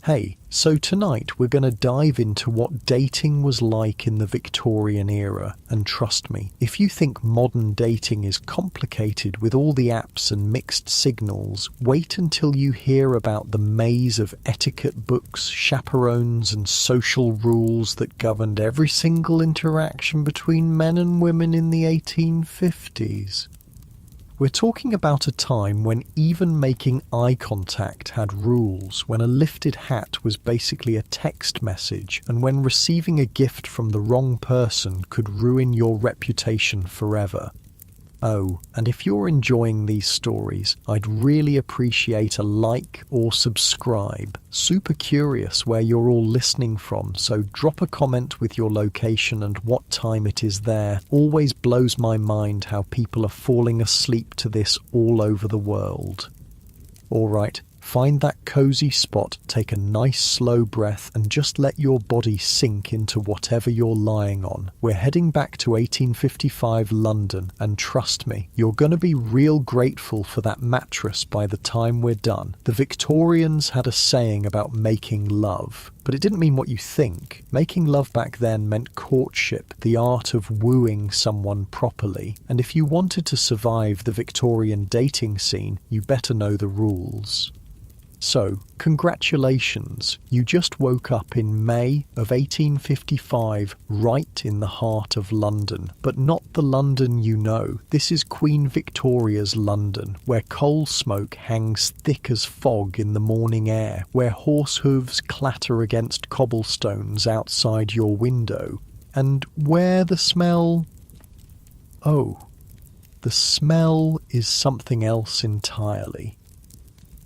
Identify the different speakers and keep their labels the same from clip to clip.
Speaker 1: Hey, so tonight we're going to dive into what dating was like in the Victorian era, and trust me, if you think modern dating is complicated with all the apps and mixed signals, wait until you hear about the maze of etiquette books, chaperones and social rules that governed every single interaction between men and women in the 1850s. We're talking about a time when even making eye contact had rules, when a lifted hat was basically a text message, and when receiving a gift from the wrong person could ruin your reputation forever. Oh, and if you're enjoying these stories, I'd really appreciate a like or subscribe. Super curious where you're all listening from, so drop a comment with your location and what time it is there. Always blows my mind how people are falling asleep to this all over the world. Alright, find that cozy spot, take a nice slow breath and just let your body sink into whatever you're lying on. We're heading back to 1855 London, and trust me, you're going to be real grateful for that mattress by the time we're done. The Victorians had a saying about making love, but it didn't mean what you think. Making love back then meant courtship, the art of wooing someone properly, and if you wanted to survive the Victorian dating scene, you better know the rules. So, congratulations, you just woke up in May of 1855, right in the heart of London. But not the London you know. This is Queen Victoria's London, where coal smoke hangs thick as fog in the morning air, where horse hooves clatter against cobblestones outside your window, and where the smell... Oh, the smell is something else entirely.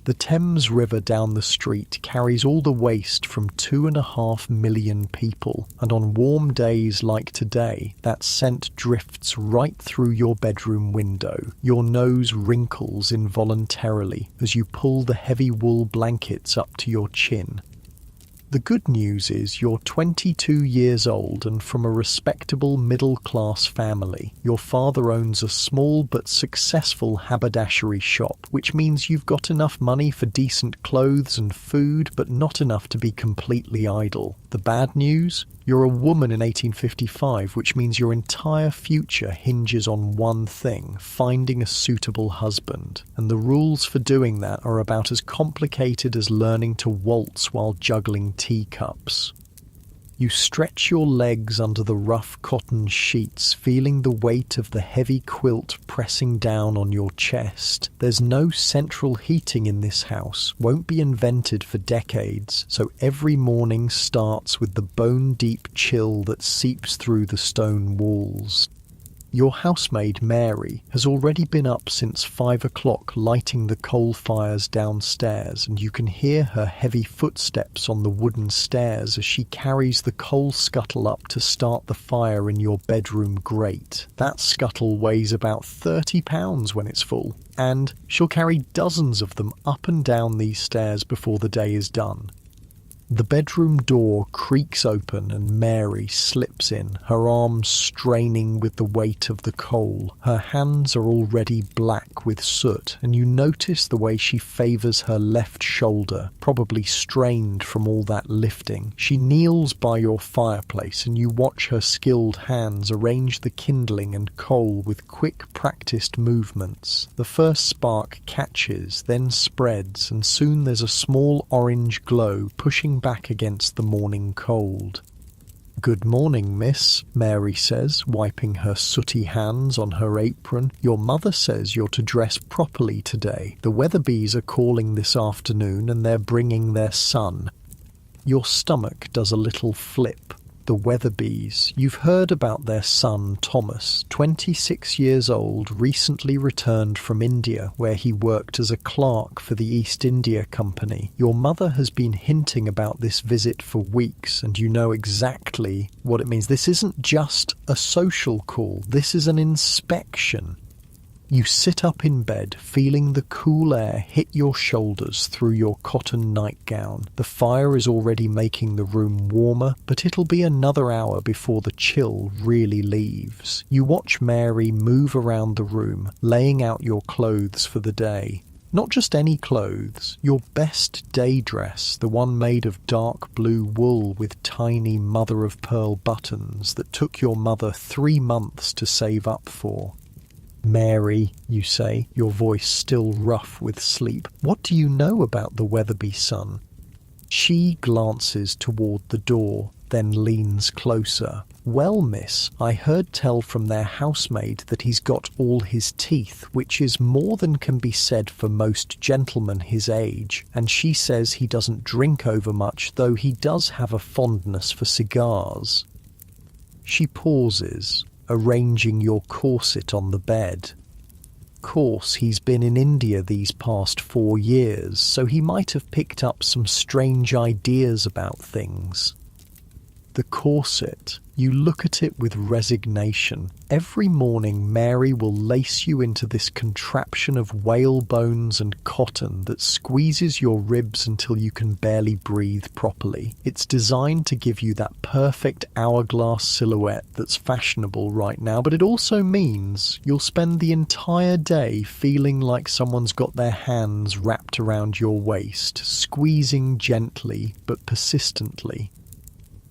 Speaker 1: The Thames River down the street carries all the waste from 2.5 million people, and on warm days like today, that scent drifts right through your bedroom window. Your nose wrinkles involuntarily as you pull the heavy wool blankets up to your chin. The good news is you're 22 years old and from a respectable middle-class family. Your father owns a small but successful haberdashery shop, which means you've got enough money for decent clothes and food, but not enough to be completely idle. The bad news? You're a woman in 1855, which means your entire future hinges on one thing: finding a suitable husband. And the rules for doing that are about as complicated as learning to waltz while juggling teacups. You stretch your legs under the rough cotton sheets, feeling the weight of the heavy quilt pressing down on your chest. There's no central heating in this house, won't be invented for decades, so every morning starts with the bone-deep chill that seeps through the stone walls. Your housemaid, Mary, has already been up since 5 o'clock lighting the coal fires downstairs, and you can hear her heavy footsteps on the wooden stairs as she carries the coal scuttle up to start the fire in your bedroom grate. That scuttle weighs about 30 pounds when it's full, and she'll carry dozens of them up and down these stairs before the day is done. The bedroom door creaks open and Mary slips in, her arms straining with the weight of the coal. Her hands are already black with soot, and you notice the way she favours her left shoulder, probably strained from all that lifting. She kneels by your fireplace and you watch her skilled hands arrange the kindling and coal with quick, practised movements. The first spark catches, then spreads, and soon there's a small orange glow pushing back against the morning cold. "Good morning, miss," Mary says, wiping her sooty hands on her apron. "Your mother says you're to dress properly today. The Weatherbees are calling this afternoon and they're bringing their son." Your stomach does a little flip. The Weatherbees. You've heard about their son, Thomas, 26 years old, recently returned from India, where he worked as a clerk for the East India Company. Your mother has been hinting about this visit for weeks, and you know exactly what it means. This isn't just a social call. This is an inspection. You sit up in bed, feeling the cool air hit your shoulders through your cotton nightgown. The fire is already making the room warmer, but it'll be another hour before the chill really leaves. You watch Mary move around the room, laying out your clothes for the day. Not just any clothes, your best day dress, the one made of dark blue wool with tiny mother-of-pearl buttons that took your mother 3 months to save up for. Mary, you say, your voice still rough with sleep, what do you know about the Weatherby son? She glances toward the door, then leans closer. Well, miss, I heard tell from their housemaid that he's got all his teeth, which is more than can be said for most gentlemen his age, and she says he doesn't drink overmuch, though he does have a fondness for cigars. She pauses, arranging your corset on the bed. Course, he's been in India these past 4 years, so he might have picked up some strange ideas about things. The corset, you look at it with resignation. Every morning Mary will lace you into this contraption of whale bones and cotton that squeezes your ribs until you can barely breathe properly. It's designed to give you that perfect hourglass silhouette that's fashionable right now, but it also means you'll spend the entire day feeling like someone's got their hands wrapped around your waist, squeezing gently but persistently.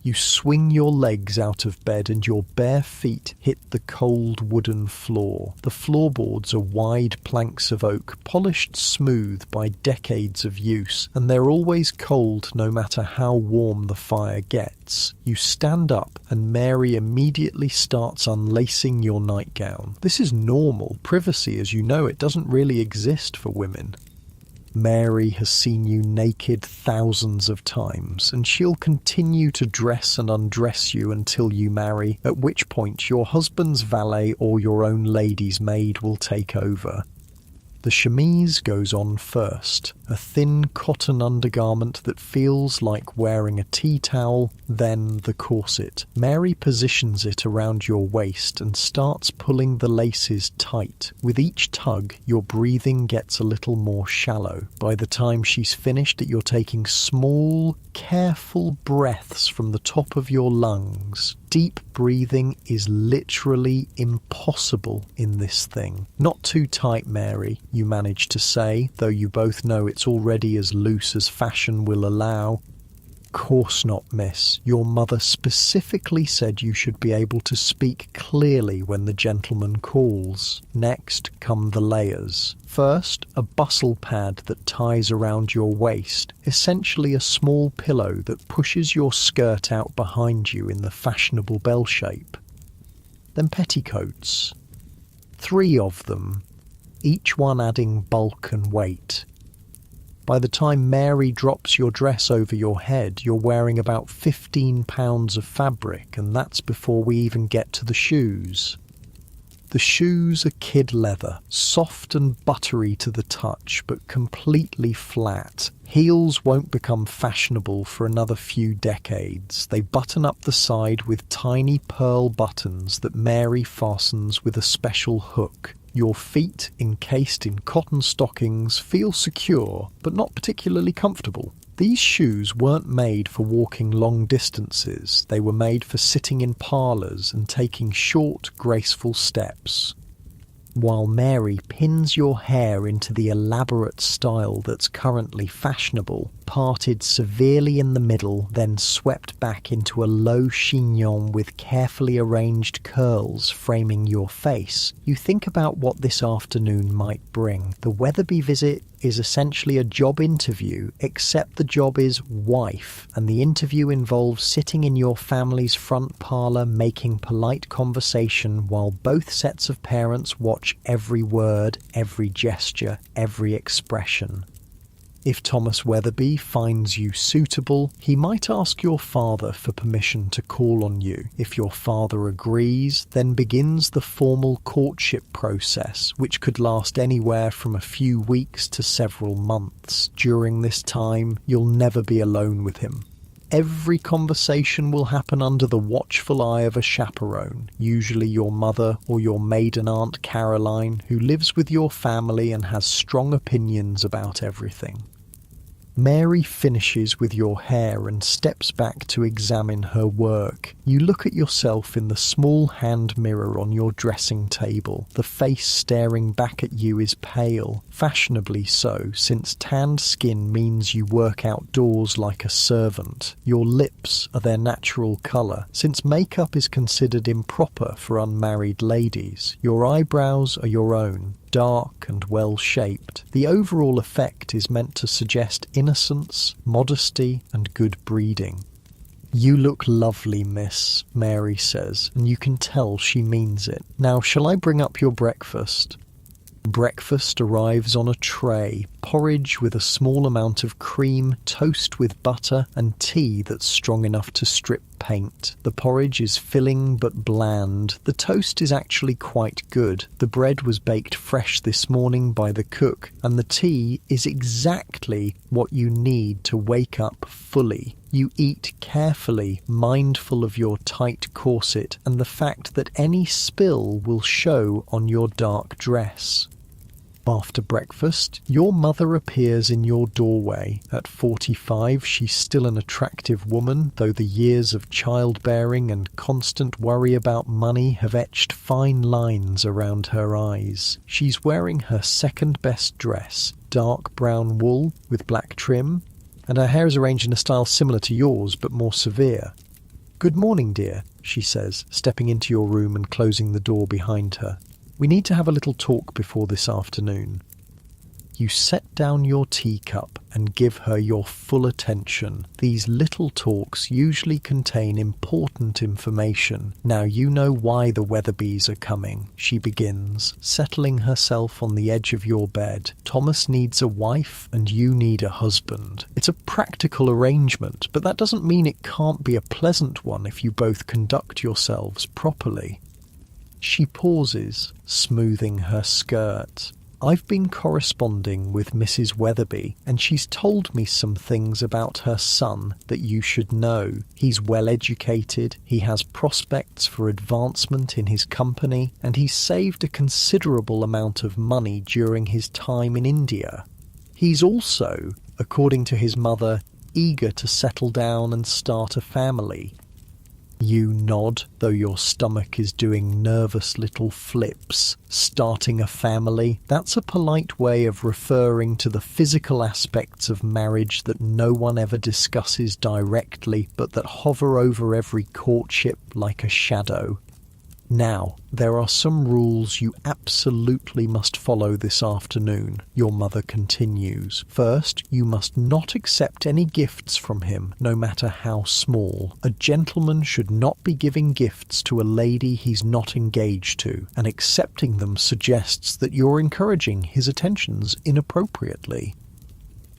Speaker 1: You swing your legs out of bed and your bare feet hit the cold wooden floor. The floorboards are wide planks of oak, polished smooth by decades of use, and they're always cold no matter how warm the fire gets. You stand up and Mary immediately starts unlacing your nightgown. This is normal. Privacy, as you know, it doesn't really exist for women. Mary has seen you naked thousands of times, and she'll continue to dress and undress you until you marry, at which point your husband's valet or your own lady's maid will take over. The chemise goes on first, a thin cotton undergarment that feels like wearing a tea towel, then the corset. Mary positions it around your waist and starts pulling the laces tight. With each tug, your breathing gets a little more shallow. By the time she's finished, you're taking small, careful breaths from the top of your lungs. Deep breathing is literally impossible in this thing. Not too tight, Mary, you manage to say, though you both know it's already as loose as fashion will allow. Course not, miss. Your mother specifically said you should be able to speak clearly when the gentleman calls. Next come the layers. First, a bustle pad that ties around your waist, essentially a small pillow that pushes your skirt out behind you in the fashionable bell shape. Then petticoats. 3 of them, each one adding bulk and weight. By the time Mary drops your dress over your head, you're wearing about 15 pounds of fabric, and that's before we even get to the shoes. The shoes are kid leather, soft and buttery to the touch, but completely flat. Heels won't become fashionable for another few decades. They button up the side with tiny pearl buttons that Mary fastens with a special hook. Your feet, encased in cotton stockings, feel secure, but not particularly comfortable. These shoes weren't made for walking long distances. They were made for sitting in parlours and taking short, graceful steps. While Mary pins your hair into the elaborate style that's currently fashionable, parted severely in the middle, then swept back into a low chignon with carefully arranged curls framing your face, you think about what this afternoon might bring. The Weatherby visit is essentially a job interview, except the job is wife, and the interview involves sitting in your family's front parlour making polite conversation while both sets of parents watch every word, every gesture, every expression. If Thomas Weatherby finds you suitable, he might ask your father for permission to call on you. If your father agrees, then begins the formal courtship process, which could last anywhere from a few weeks to several months. During this time, you'll never be alone with him. Every conversation will happen under the watchful eye of a chaperone, usually your mother or your maiden aunt Caroline, who lives with your family and has strong opinions about everything. Mary finishes with your hair and steps back to examine her work. You look at yourself in the small hand mirror on your dressing table. The face staring back at you is pale, fashionably so, since tanned skin means you work outdoors like a servant. Your lips are their natural colour, since makeup is considered improper for unmarried ladies. Your eyebrows are your own, dark and well-shaped. The overall effect is meant to suggest innocence, modesty, and good breeding. "You look lovely, miss," Mary says, and you can tell she means it. "Now, shall I bring up your breakfast?" Breakfast arrives on a tray: porridge with a small amount of cream, toast with butter, and tea that's strong enough to strip paint. The porridge is filling but bland. The toast is actually quite good. The bread was baked fresh this morning by the cook, and the tea is exactly what you need to wake up fully. You eat carefully, mindful of your tight corset and the fact that any spill will show on your dark dress. After breakfast, your mother appears in your doorway. At 45, she's still an attractive woman, though the years of childbearing and constant worry about money have etched fine lines around her eyes. She's wearing her second best dress, dark brown wool with black trim, and her hair is arranged in a style similar to yours, but more severe. "Good morning, dear," she says, stepping into your room and closing the door behind her. "We need to have a little talk before this afternoon." You set down your teacup and give her your full attention. These little talks usually contain important information. "Now you know why the Weatherbees are coming," she begins, settling herself on the edge of your bed. "Thomas needs a wife and you need a husband. It's a practical arrangement, but that doesn't mean it can't be a pleasant one if you both conduct yourselves properly." She pauses, smoothing her skirt. "I've been corresponding with Mrs. Weatherby, and she's told me some things about her son that you should know. He's well educated, he has prospects for advancement in his company, and he's saved a considerable amount of money during his time in India. He's also, according to his mother, eager to settle down and start a family." You nod, though your stomach is doing nervous little flips. Starting a family? That's a polite way of referring to the physical aspects of marriage that no one ever discusses directly, but that hover over every courtship like a shadow. "Now, there are some rules you absolutely must follow this afternoon," your mother continues. "First, you must not accept any gifts from him, no matter how small. A gentleman should not be giving gifts to a lady he's not engaged to, and accepting them suggests that you're encouraging his attentions inappropriately."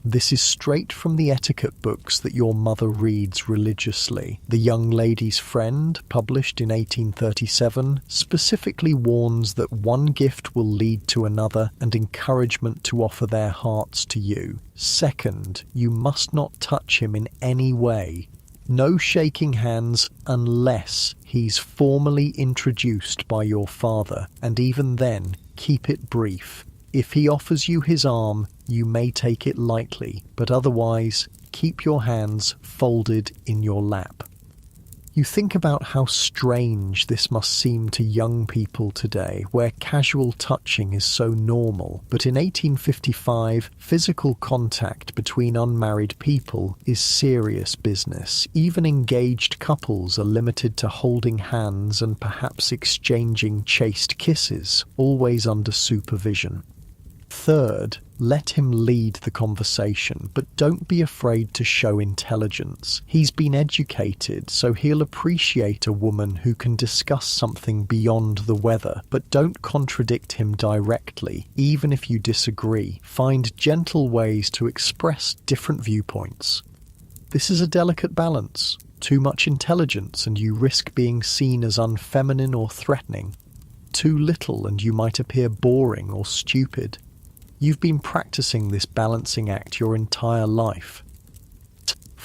Speaker 1: This is straight from the etiquette books that your mother reads religiously. The Young Lady's Friend, published in 1837, specifically warns that one gift will lead to another and encouragement to offer their hearts to you. Second, you must not touch him in any way. No shaking hands unless he's formally introduced by your father, and even then, keep it brief. If he offers you his arm, you may take it lightly, but otherwise, keep your hands folded in your lap. You think about how strange this must seem to young people today, where casual touching is so normal. But in 1855, physical contact between unmarried people is serious business. Even engaged couples are limited to holding hands and perhaps exchanging chaste kisses, always under supervision. Third, let him lead the conversation, but don't be afraid to show intelligence. He's been educated, so he'll appreciate a woman who can discuss something beyond the weather, but don't contradict him directly, even if you disagree. Find gentle ways to express different viewpoints. This is a delicate balance. Too much intelligence and you risk being seen as unfeminine or threatening. Too little and you might appear boring or stupid. You've been practicing this balancing act your entire life.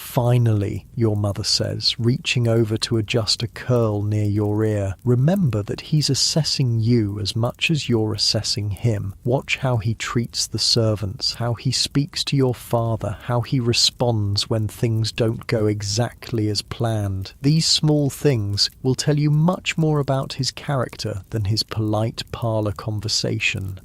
Speaker 1: "Finally," your mother says, reaching over to adjust a curl near your ear. "Remember that he's assessing you as much as you're assessing him. Watch how he treats the servants, how he speaks to your father, how he responds when things don't go exactly as planned. These small things will tell you much more about his character than his polite parlour conversation."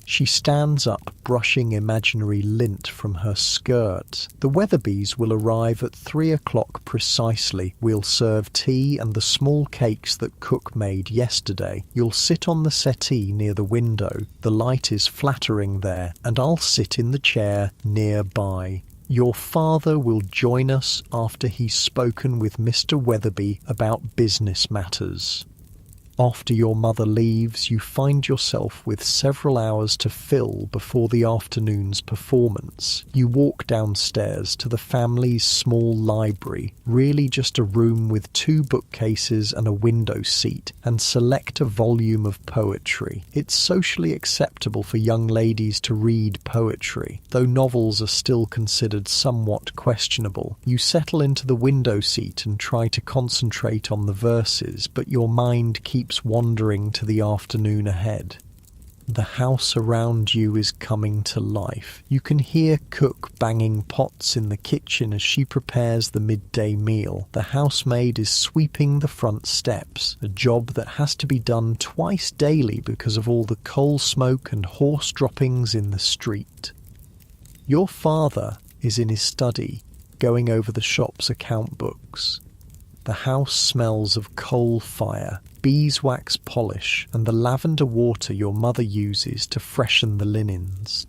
Speaker 1: She stands up, brushing imaginary lint from her skirt. "The Weatherbys will arrive at 3 o'clock precisely. We'll serve tea and the small cakes that Cook made yesterday. You'll sit on the settee near the window. The light is flattering there, and I'll sit in the chair nearby. Your father will join us after he's spoken with Mr. Weatherby about business matters." After your mother leaves, you find yourself with several hours to fill before the afternoon's performance. You walk downstairs to the family's small library, really just a room with 2 bookcases and a window seat, and select a volume of poetry. It's socially acceptable for young ladies to read poetry, though novels are still considered somewhat questionable. You settle into the window seat and try to concentrate on the verses, but your mind keeps wandering to the afternoon ahead. The house around you is coming to life. You can hear Cook banging pots in the kitchen as she prepares the midday meal. The housemaid is sweeping the front steps, a job that has to be done twice daily because of all the coal smoke and horse droppings in the street. Your father is in his study, going over the shop's account books. The house smells of coal fire, beeswax polish, and the lavender water your mother uses to freshen the linens.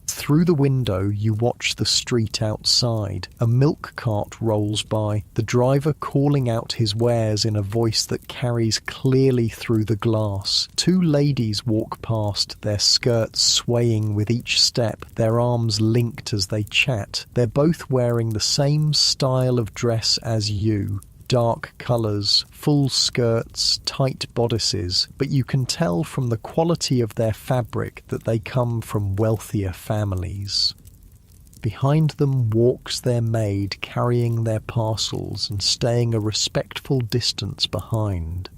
Speaker 1: Through the window, you watch the street outside. A milk cart rolls by, the driver calling out his wares in a voice that carries clearly through the glass. 2 ladies walk past, their skirts swaying with each step, their arms linked as they chat. They're both wearing the same style of dress as you. Dark colours, full skirts, tight bodices, but you can tell from the quality of their fabric that they come from wealthier families. Behind them walks their maid carrying their parcels and staying a respectful distance behind.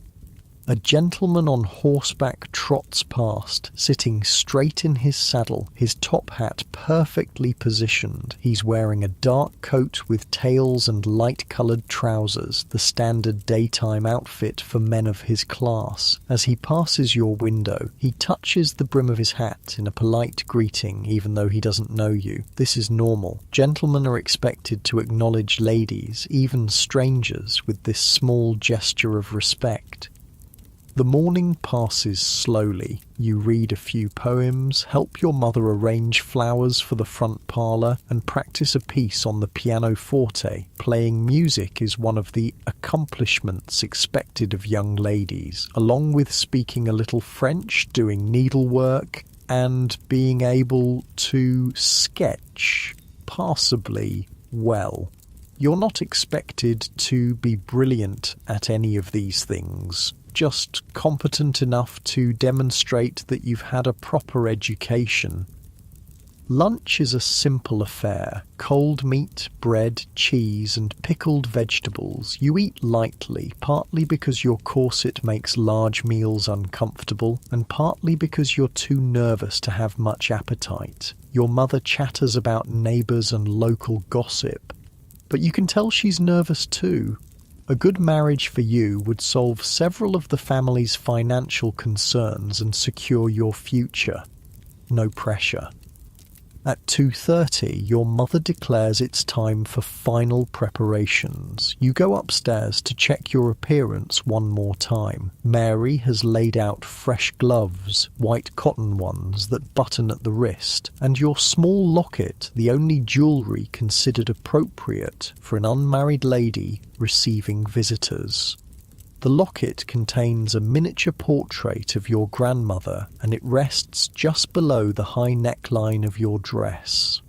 Speaker 1: A gentleman on horseback trots past, sitting straight in his saddle, his top hat perfectly positioned. He's wearing a dark coat with tails and light-coloured trousers, the standard daytime outfit for men of his class. As he passes your window, he touches the brim of his hat in a polite greeting, even though he doesn't know you. This is normal. Gentlemen are expected to acknowledge ladies, even strangers, with this small gesture of respect. The morning passes slowly. You read a few poems, help your mother arrange flowers for the front parlour, and practice a piece on the pianoforte. Playing music is one of the accomplishments expected of young ladies, along with speaking a little French, doing needlework, and being able to sketch passably well. You're not expected to be brilliant at any of these things, just competent enough to demonstrate that you've had a proper education. Lunch is a simple affair. Cold meat, bread, cheese, and pickled vegetables. You eat lightly, partly because your corset makes large meals uncomfortable, and partly because you're too nervous to have much appetite. Your mother chatters about neighbours and local gossip, but you can tell she's nervous too. A good marriage for you would solve several of the family's financial concerns and secure your future. No pressure. At 2:30, your mother declares it's time for final preparations. You go upstairs to check your appearance one more time. Mary has laid out fresh gloves, white cotton ones that button at the wrist, and your small locket, the only jewellery considered appropriate for an unmarried lady receiving visitors. The locket contains a miniature portrait of your grandmother, and it rests just below the high neckline of your dress.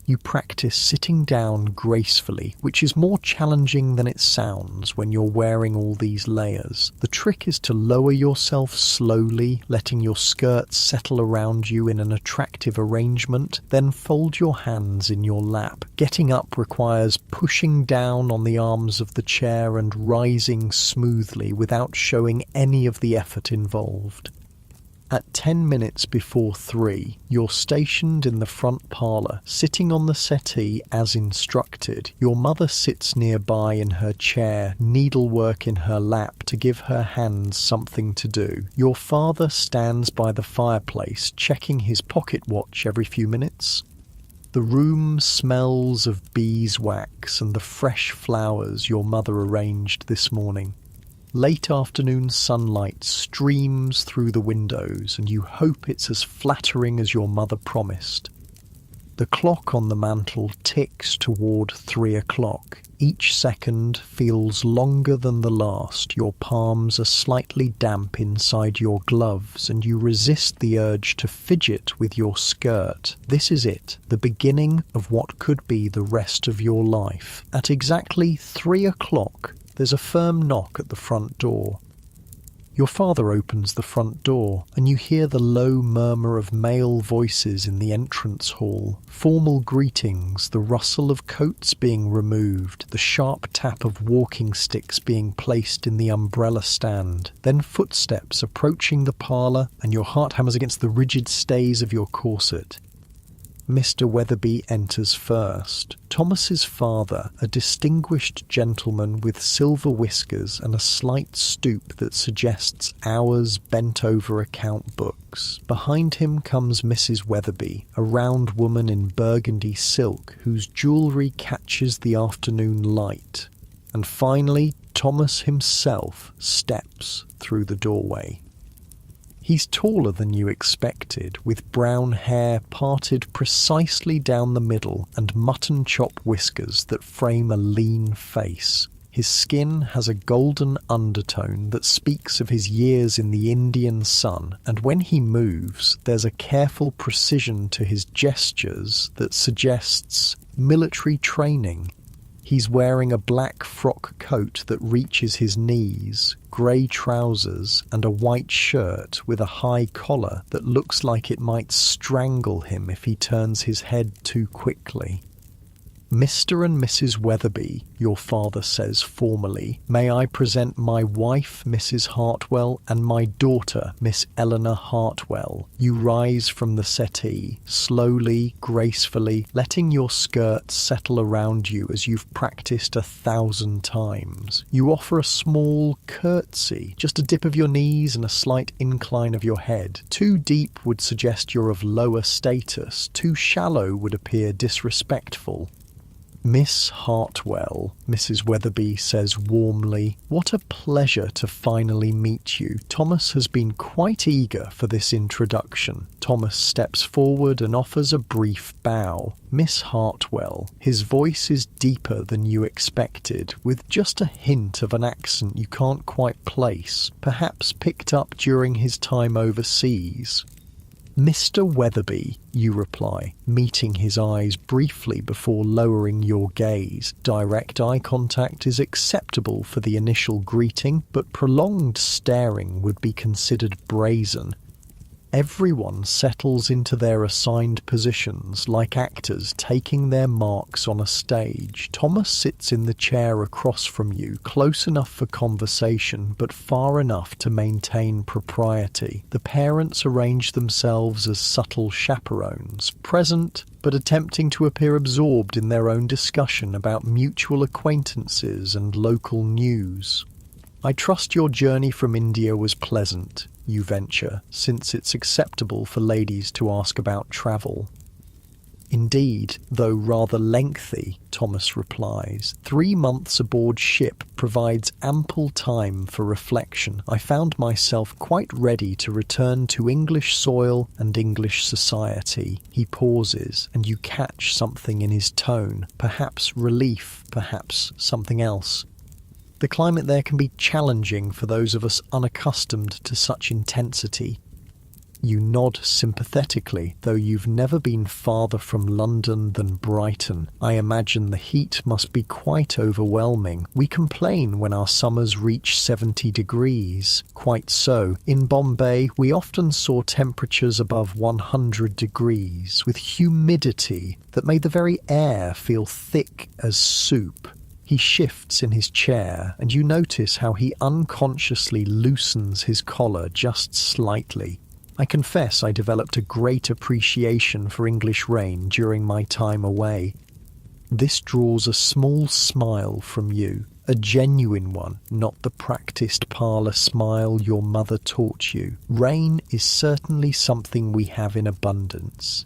Speaker 1: You practice sitting down gracefully, which is more challenging than it sounds when you're wearing all these layers. The trick is to lower yourself slowly, letting your skirts settle around you in an attractive arrangement, then fold your hands in your lap. Getting up requires pushing down on the arms of the chair and rising smoothly without showing any of the effort involved. At 10 minutes before 3, you're stationed in the front parlour, sitting on the settee as instructed. Your mother sits nearby in her chair, needlework in her lap to give her hands something to do. Your father stands by the fireplace, checking his pocket watch every few minutes. The room smells of beeswax and the fresh flowers your mother arranged this morning. Late afternoon sunlight streams through the windows, and you hope it's as flattering as your mother promised. The clock on the mantel ticks toward 3 o'clock. Each second feels longer than the last. Your palms are slightly damp inside your gloves, and you resist the urge to fidget with your skirt. This is it, the beginning of what could be the rest of your life. At exactly 3 o'clock, there's a firm knock at the front door. Your father opens the front door, and you hear the low murmur of male voices in the entrance hall. Formal greetings, the rustle of coats being removed, the sharp tap of walking sticks being placed in the umbrella stand. Then footsteps approaching the parlour, and your heart hammers against the rigid stays of your corset. Mr. Weatherby enters first. Thomas's father, a distinguished gentleman with silver whiskers and a slight stoop that suggests hours bent over account books. Behind him comes Mrs. Weatherby, a round woman in burgundy silk whose jewellery catches the afternoon light. And finally, Thomas himself steps through the doorway. He's taller than you expected, with brown hair parted precisely down the middle and mutton chop whiskers that frame a lean face. His skin has a golden undertone that speaks of his years in the Indian sun, and when he moves, there's a careful precision to his gestures that suggests military training. He's wearing a black frock coat that reaches his knees, grey trousers, and a white shirt with a high collar that looks like it might strangle him if he turns his head too quickly. Mr. and Mrs. Weatherby, your father says formally, may I present my wife, Mrs. Hartwell, and my daughter, Miss Eleanor Hartwell. You rise from the settee, slowly, gracefully, letting your skirt settle around you as you've practiced 1,000 times. You offer a small curtsy, just a dip of your knees and a slight incline of your head. Too deep would suggest you're of lower status, too shallow would appear disrespectful. Miss Hartwell, Mrs. Weatherby says warmly, what a pleasure to finally meet you. Thomas has been quite eager for this introduction. Thomas steps forward and offers a brief bow. Miss Hartwell, his voice is deeper than you expected, with just a hint of an accent you can't quite place, perhaps picked up during his time overseas. Mr. Weatherby, you reply, meeting his eyes briefly before lowering your gaze. Direct eye contact is acceptable for the initial greeting, but prolonged staring would be considered brazen. Everyone settles into their assigned positions, like actors taking their marks on a stage. Thomas sits in the chair across from you, close enough for conversation, but far enough to maintain propriety. The parents arrange themselves as subtle chaperones, present, but attempting to appear absorbed in their own discussion about mutual acquaintances and local news. I trust your journey from India was pleasant, you venture, since it's acceptable for ladies to ask about travel. Indeed, though rather lengthy, Thomas replies. 3 months aboard ship provides ample time for reflection. I found myself quite ready to return to English soil and English society. He pauses, and you catch something in his tone, perhaps relief, perhaps something else. The climate there can be challenging for those of us unaccustomed to such intensity. You nod sympathetically, though you've never been farther from London than Brighton. I imagine the heat must be quite overwhelming. We complain when our summers reach 70 degrees. Quite so. In Bombay, we often saw temperatures above 100 degrees, with humidity that made the very air feel thick as soup. He shifts in his chair, and you notice how he unconsciously loosens his collar just slightly. I confess I developed a great appreciation for English rain during my time away. This draws a small smile from you, a genuine one, not the practiced parlour smile your mother taught you. Rain is certainly something we have in abundance.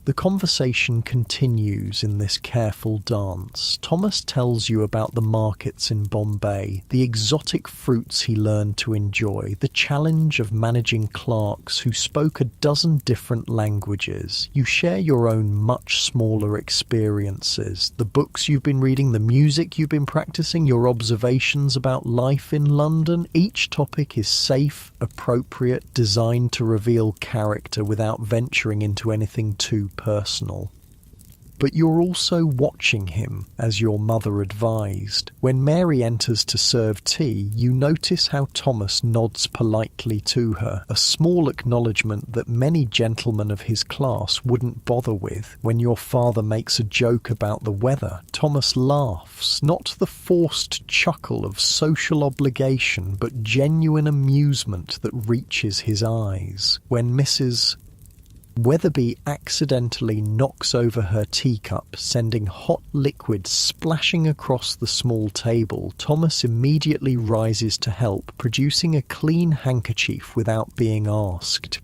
Speaker 1: The conversation continues in this careful dance. Thomas tells you about the markets in Bombay, the exotic fruits he learned to enjoy, the challenge of managing clerks who spoke a dozen different languages. You share your own much smaller experiences, the books you've been reading, the music you've been practicing, your observations about life in London. Each topic is safe, appropriate, designed to reveal character without venturing into anything too personal. But you're also watching him, as your mother advised. When Mary enters to serve tea, you notice how Thomas nods politely to her, a small acknowledgement that many gentlemen of his class wouldn't bother with. When your father makes a joke about the weather, Thomas laughs, not the forced chuckle of social obligation, but genuine amusement that reaches his eyes. When Mrs. Weatherby accidentally knocks over her teacup, sending hot liquid splashing across the small table, Thomas immediately rises to help, producing a clean handkerchief without being asked.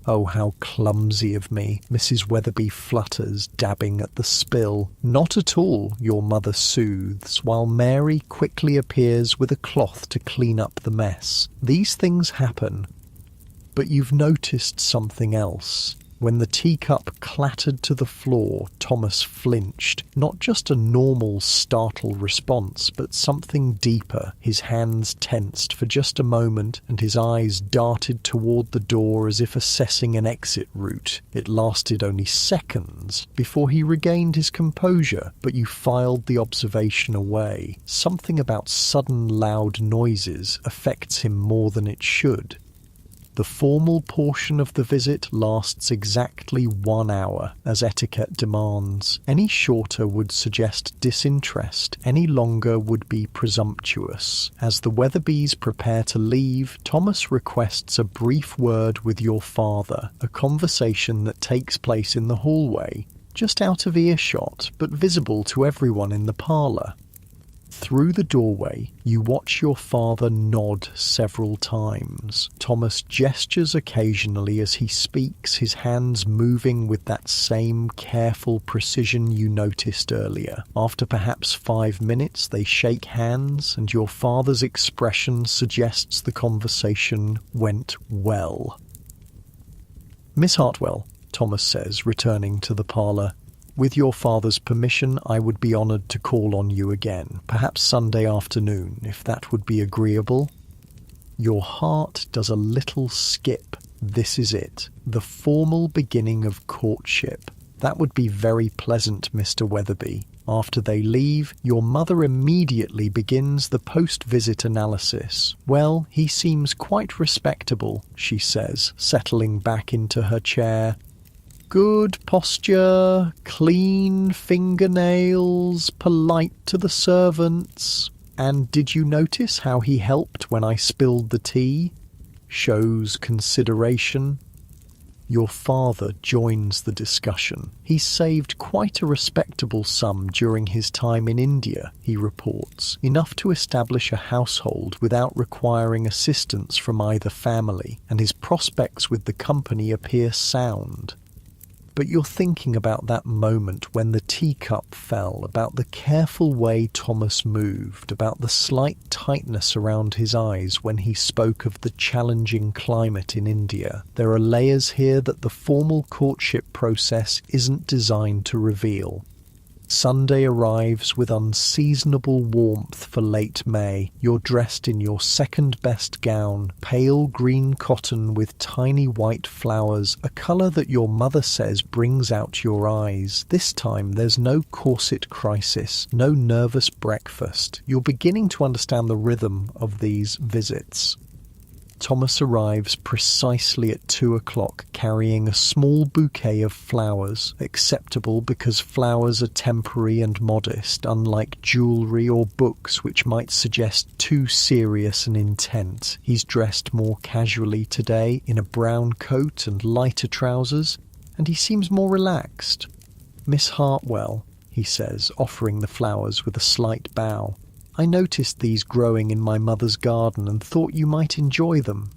Speaker 1: "Oh, how clumsy of me," Mrs. Weatherby flutters, dabbing at the spill. "Not at all," your mother soothes, while Mary quickly appears with a cloth to clean up the mess. These things happen. But you've noticed something else. When the teacup clattered to the floor, Thomas flinched. Not just a normal startled response, but something deeper. His hands tensed for just a moment, and his eyes darted toward the door as if assessing an exit route. It lasted only seconds before he regained his composure, but you filed the observation away. Something about sudden loud noises affects him more than it should. The formal portion of the visit lasts exactly 1 hour, as etiquette demands. Any shorter would suggest disinterest, any longer would be presumptuous. As the Weatherbys prepare to leave, Thomas requests a brief word with your father, a conversation that takes place in the hallway, just out of earshot, but visible to everyone in the parlour. Through the doorway, you watch your father nod several times. Thomas gestures occasionally as he speaks, his hands moving with that same careful precision you noticed earlier. After perhaps 5 minutes, they shake hands, and your father's expression suggests the conversation went well. "Miss Hartwell," Thomas says, returning to the parlour, "with your father's permission, I would be honoured to call on you again, perhaps Sunday afternoon, if that would be agreeable." Your heart does a little skip. This is it, the formal beginning of courtship. That would be very pleasant, Mr. Weatherby. After they leave, your mother immediately begins the post-visit analysis. "Well, he seems quite respectable," she says, settling back into her chair. "Good posture, clean fingernails, polite to the servants. And did you notice how he helped when I spilled the tea? Shows consideration." Your father joins the discussion. "He saved quite a respectable sum during his time in India," he reports, "enough to establish a household without requiring assistance from either family, and his prospects with the company appear sound." But you're thinking about that moment when the teacup fell, about the careful way Thomas moved, about the slight tightness around his eyes when he spoke of the challenging climate in India. There are layers here that the formal courtship process isn't designed to reveal. Sunday arrives with unseasonable warmth for late May. You're dressed in your second-best gown, pale green cotton with tiny white flowers, a colour that your mother says brings out your eyes. This time there's no corset crisis, no nervous breakfast. You're beginning to understand the rhythm of these visits. Thomas arrives precisely at 2 o'clock carrying a small bouquet of flowers, acceptable because flowers are temporary and modest, unlike jewellery or books which might suggest too serious an intent. He's dressed more casually today in a brown coat and lighter trousers, and he seems more relaxed. "Miss Hartwell," he says, offering the flowers with a slight bow. "I noticed these growing in my mother's garden and thought you might enjoy them.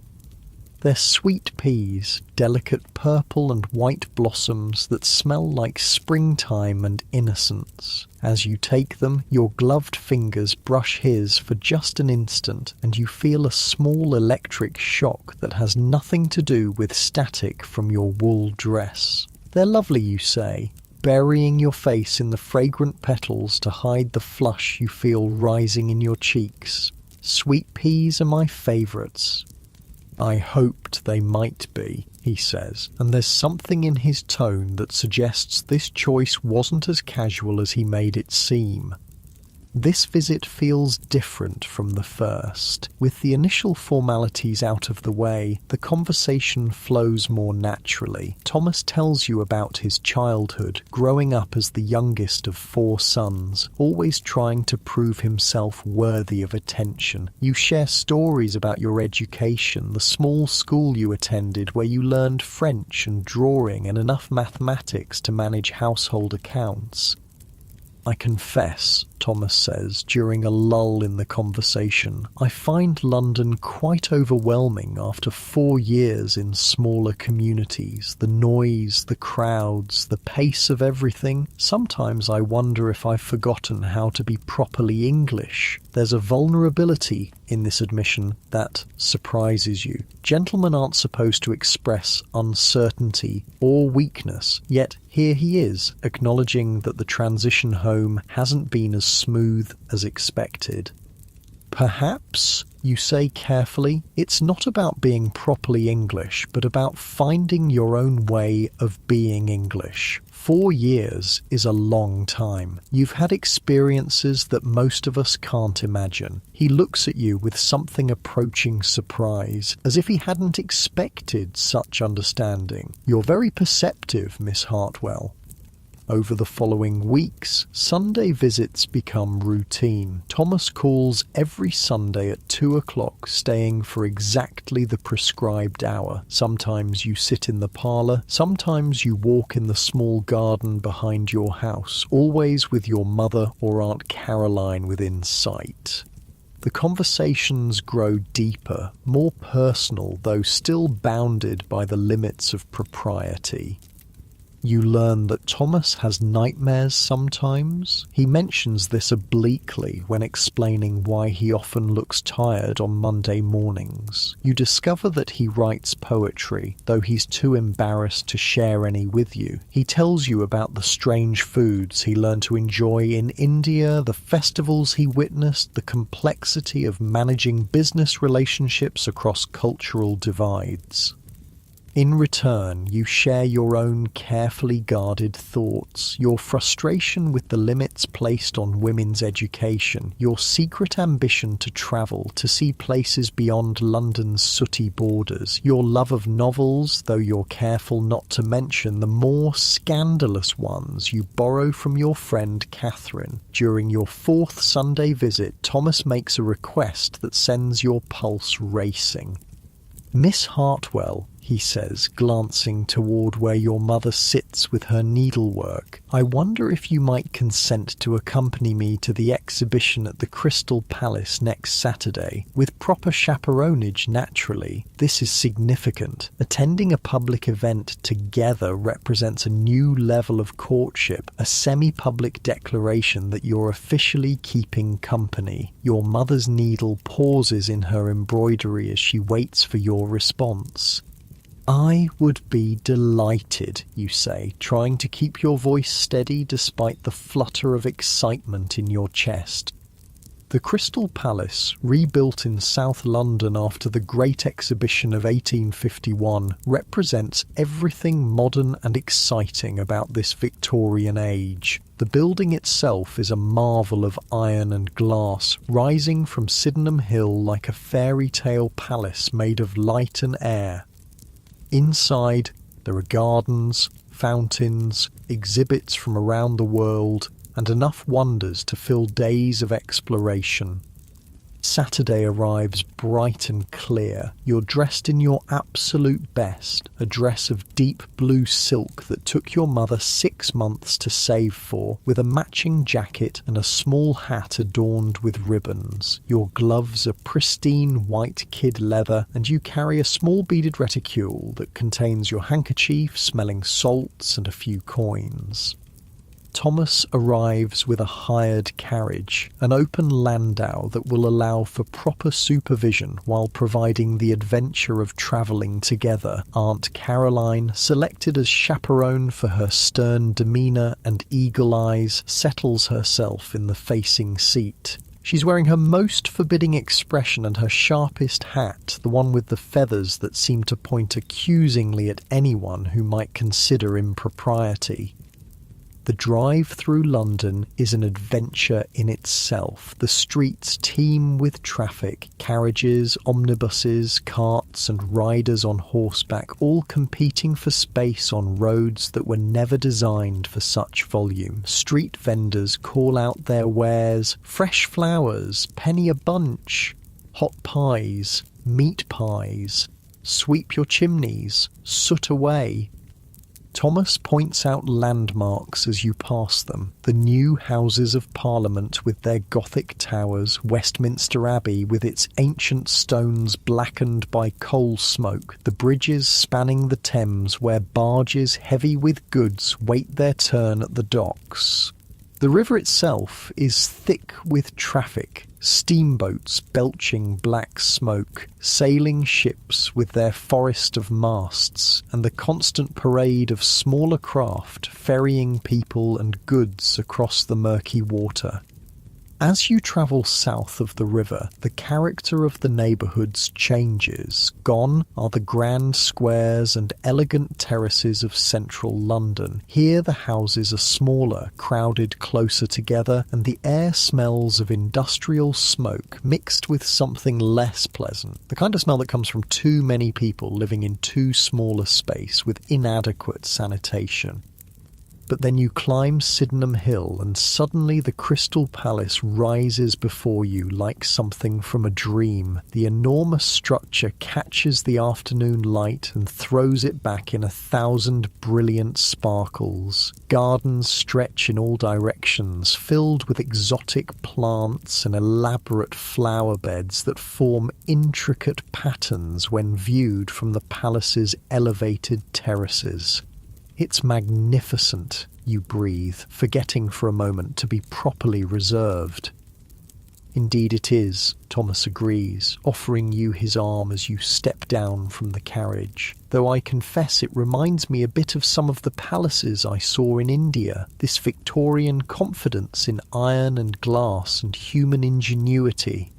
Speaker 1: They're sweet peas, delicate purple and white blossoms that smell like springtime and innocence. As you take them, your gloved fingers brush his for just an instant, and you feel a small electric shock that has nothing to do with static from your wool dress. They're lovely, you say, burying your face in the fragrant petals to hide the flush you feel rising in your cheeks. Sweet peas are my favourites." "I hoped they might be," he says, and there's something in his tone that suggests this choice wasn't as casual as he made it seem. This visit feels different from the first. With the initial formalities out of the way, the conversation flows more naturally. Thomas tells you about his childhood, growing up as the youngest of 4 sons, always trying to prove himself worthy of attention. You share stories about your education, the small school you attended where you learned French and drawing and enough mathematics to manage household accounts. "I confess," Thomas says during a lull in the conversation, "I find London quite overwhelming after 4 years in smaller communities. The noise, the crowds, the pace of everything. Sometimes I wonder if I've forgotten how to be properly English." There's a vulnerability in this admission that surprises you. Gentlemen aren't supposed to express uncertainty or weakness, yet here he is, acknowledging that the transition home hasn't been as smooth as expected. "Perhaps," you say carefully, "it's not about being properly English, but about finding your own way of being English. 4 years is a long time. You've had experiences that most of us can't imagine." He looks at you with something approaching surprise, as if he hadn't expected such understanding. "You're very perceptive, Miss Hartwell." Over the following weeks, Sunday visits become routine. Thomas calls every Sunday at 2 o'clock, staying for exactly the prescribed hour. Sometimes you sit in the parlour, sometimes you walk in the small garden behind your house, always with your mother or Aunt Caroline within sight. The conversations grow deeper, more personal, though still bounded by the limits of propriety. You learn that Thomas has nightmares sometimes. He mentions this obliquely when explaining why he often looks tired on Monday mornings. You discover that he writes poetry, though he's too embarrassed to share any with you. He tells you about the strange foods he learned to enjoy in India, the festivals he witnessed, the complexity of managing business relationships across cultural divides. In return, you share your own carefully guarded thoughts, your frustration with the limits placed on women's education, your secret ambition to travel, to see places beyond London's sooty borders, your love of novels, though you're careful not to mention the more scandalous ones you borrow from your friend Catherine. During your 4th Sunday visit, Thomas makes a request that sends your pulse racing. "Miss Hartwell," he says, glancing toward where your mother sits with her needlework, "I wonder if you might consent to accompany me to the exhibition at the Crystal Palace next Saturday, with proper chaperonage naturally. This is significant. Attending a public event together represents a new level of courtship, a semi-public declaration that you're officially keeping company." Your mother's needle pauses in her embroidery as she waits for your response. I would be delighted, you say, trying to keep your voice steady despite the flutter of excitement in your chest. The Crystal Palace, rebuilt in South London after the Great Exhibition of 1851, represents everything modern and exciting about this Victorian age. The building itself is a marvel of iron and glass, rising from Sydenham Hill like a fairy tale palace made of light and air. Inside, there are gardens, fountains, exhibits from around the world, and enough wonders to fill days of exploration. Saturday arrives bright and clear. You're dressed in your absolute best, a dress of deep blue silk that took your mother 6 months to save for, with a matching jacket and a small hat adorned with ribbons. Your gloves are pristine white kid leather, and you carry a small beaded reticule that contains your handkerchief smelling salts and a few coins. Thomas arrives with a hired carriage, an open landau that will allow for proper supervision while providing the adventure of travelling together. Aunt Caroline, selected as chaperone for her stern demeanour and eagle eyes, settles herself in the facing seat. She's wearing her most forbidding expression and her sharpest hat, the one with the feathers that seem to point accusingly at anyone who might consider impropriety. The drive through London is an adventure in itself. The streets teem with traffic, carriages, omnibuses, carts and riders on horseback, all competing for space on roads that were never designed for such volume. Street vendors call out their wares: fresh flowers, penny a bunch, hot pies, meat pies, sweep your chimneys, soot away. Thomas points out landmarks as you pass them: the new Houses of Parliament with their Gothic towers, Westminster Abbey with its ancient stones blackened by coal smoke, the bridges spanning the Thames where barges heavy with goods wait their turn at the docks. The river itself is thick with traffic, steamboats belching black smoke, sailing ships with their forest of masts, and the constant parade of smaller craft ferrying people and goods across the murky water. As you travel south of the river, the character of the neighbourhoods changes. Gone are the grand squares and elegant terraces of central London. Here the houses are smaller, crowded closer together, and the air smells of industrial smoke mixed with something less pleasant, the kind of smell that comes from too many people living in too small a space with inadequate sanitation. But then you climb Sydenham Hill and suddenly the Crystal Palace rises before you like something from a dream. The enormous structure catches the afternoon light and throws it back in 1,000 brilliant sparkles. Gardens stretch in all directions, filled with exotic plants and elaborate flower beds that form intricate patterns when viewed from the palace's elevated terraces. It's magnificent, you breathe, forgetting for a moment to be properly reserved. Indeed it is, Thomas agrees, offering you his arm as you step down from the carriage. Though I confess it reminds me a bit of some of the palaces I saw in India, this Victorian confidence in iron and glass and human ingenuity.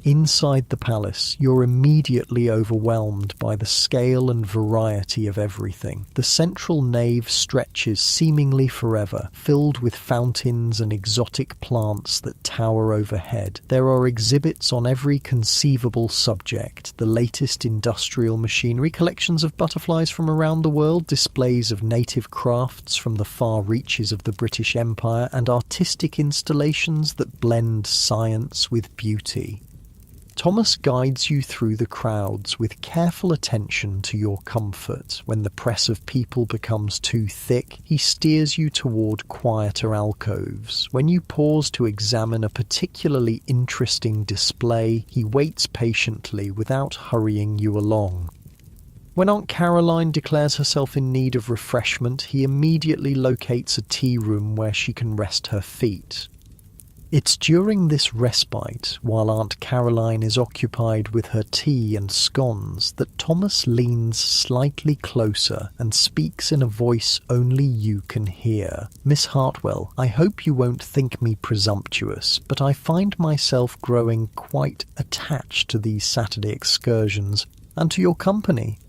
Speaker 1: Inside the palace, you're immediately overwhelmed by the scale and variety of everything. The central nave stretches seemingly forever, filled with fountains and exotic plants that tower overhead. There are exhibits on every conceivable subject: the latest industrial machinery, collections of butterflies from around the world, displays of native crafts from the far reaches of the British Empire, and artistic installations that blend science with beauty. Thomas guides you through the crowds with careful attention to your comfort. When the press of people becomes too thick, he steers you toward quieter alcoves. When you pause to examine a particularly interesting display, he waits patiently without hurrying you along. When Aunt Caroline declares herself in need of refreshment, he immediately locates a tea room where she can rest her feet. It's during this respite, while Aunt Caroline is occupied with her tea and scones, that Thomas leans slightly closer and speaks in a voice only you can hear. "Miss Hartwell, I hope you won't think me presumptuous, but I find myself growing quite attached to these Saturday excursions and to your company."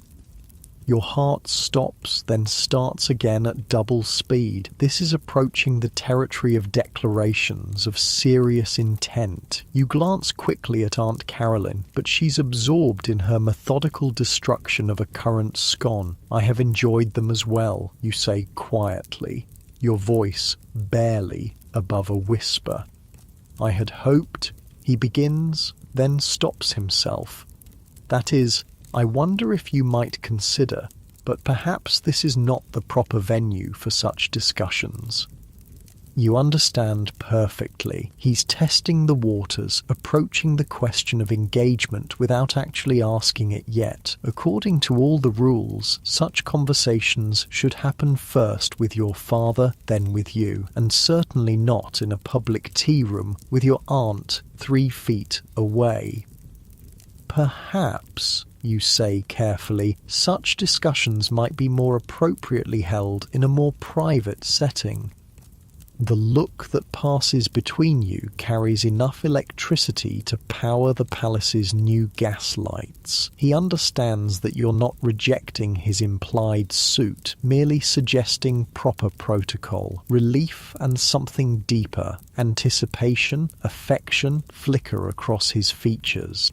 Speaker 1: Your heart stops, then starts again at double speed. This is approaching the territory of declarations of serious intent. You glance quickly at Aunt Caroline, but she's absorbed in her methodical destruction of a currant scone. "I have enjoyed them as well," you say quietly, your voice barely above a whisper. "I had hoped," he begins, then stops himself. "That is, I wonder if you might consider, but perhaps this is not the proper venue for such discussions." You understand perfectly. He's testing the waters, approaching the question of engagement without actually asking it yet. According to all the rules, such conversations should happen first with your father, then with you, and certainly not in a public tea room with your aunt 3 feet away. "Perhaps," you say carefully, "such discussions might be more appropriately held in a more private setting." The look that passes between you carries enough electricity to power the palace's new gas lights. He understands that you're not rejecting his implied suit, merely suggesting proper protocol, relief and something deeper. Anticipation, affection flicker across his features.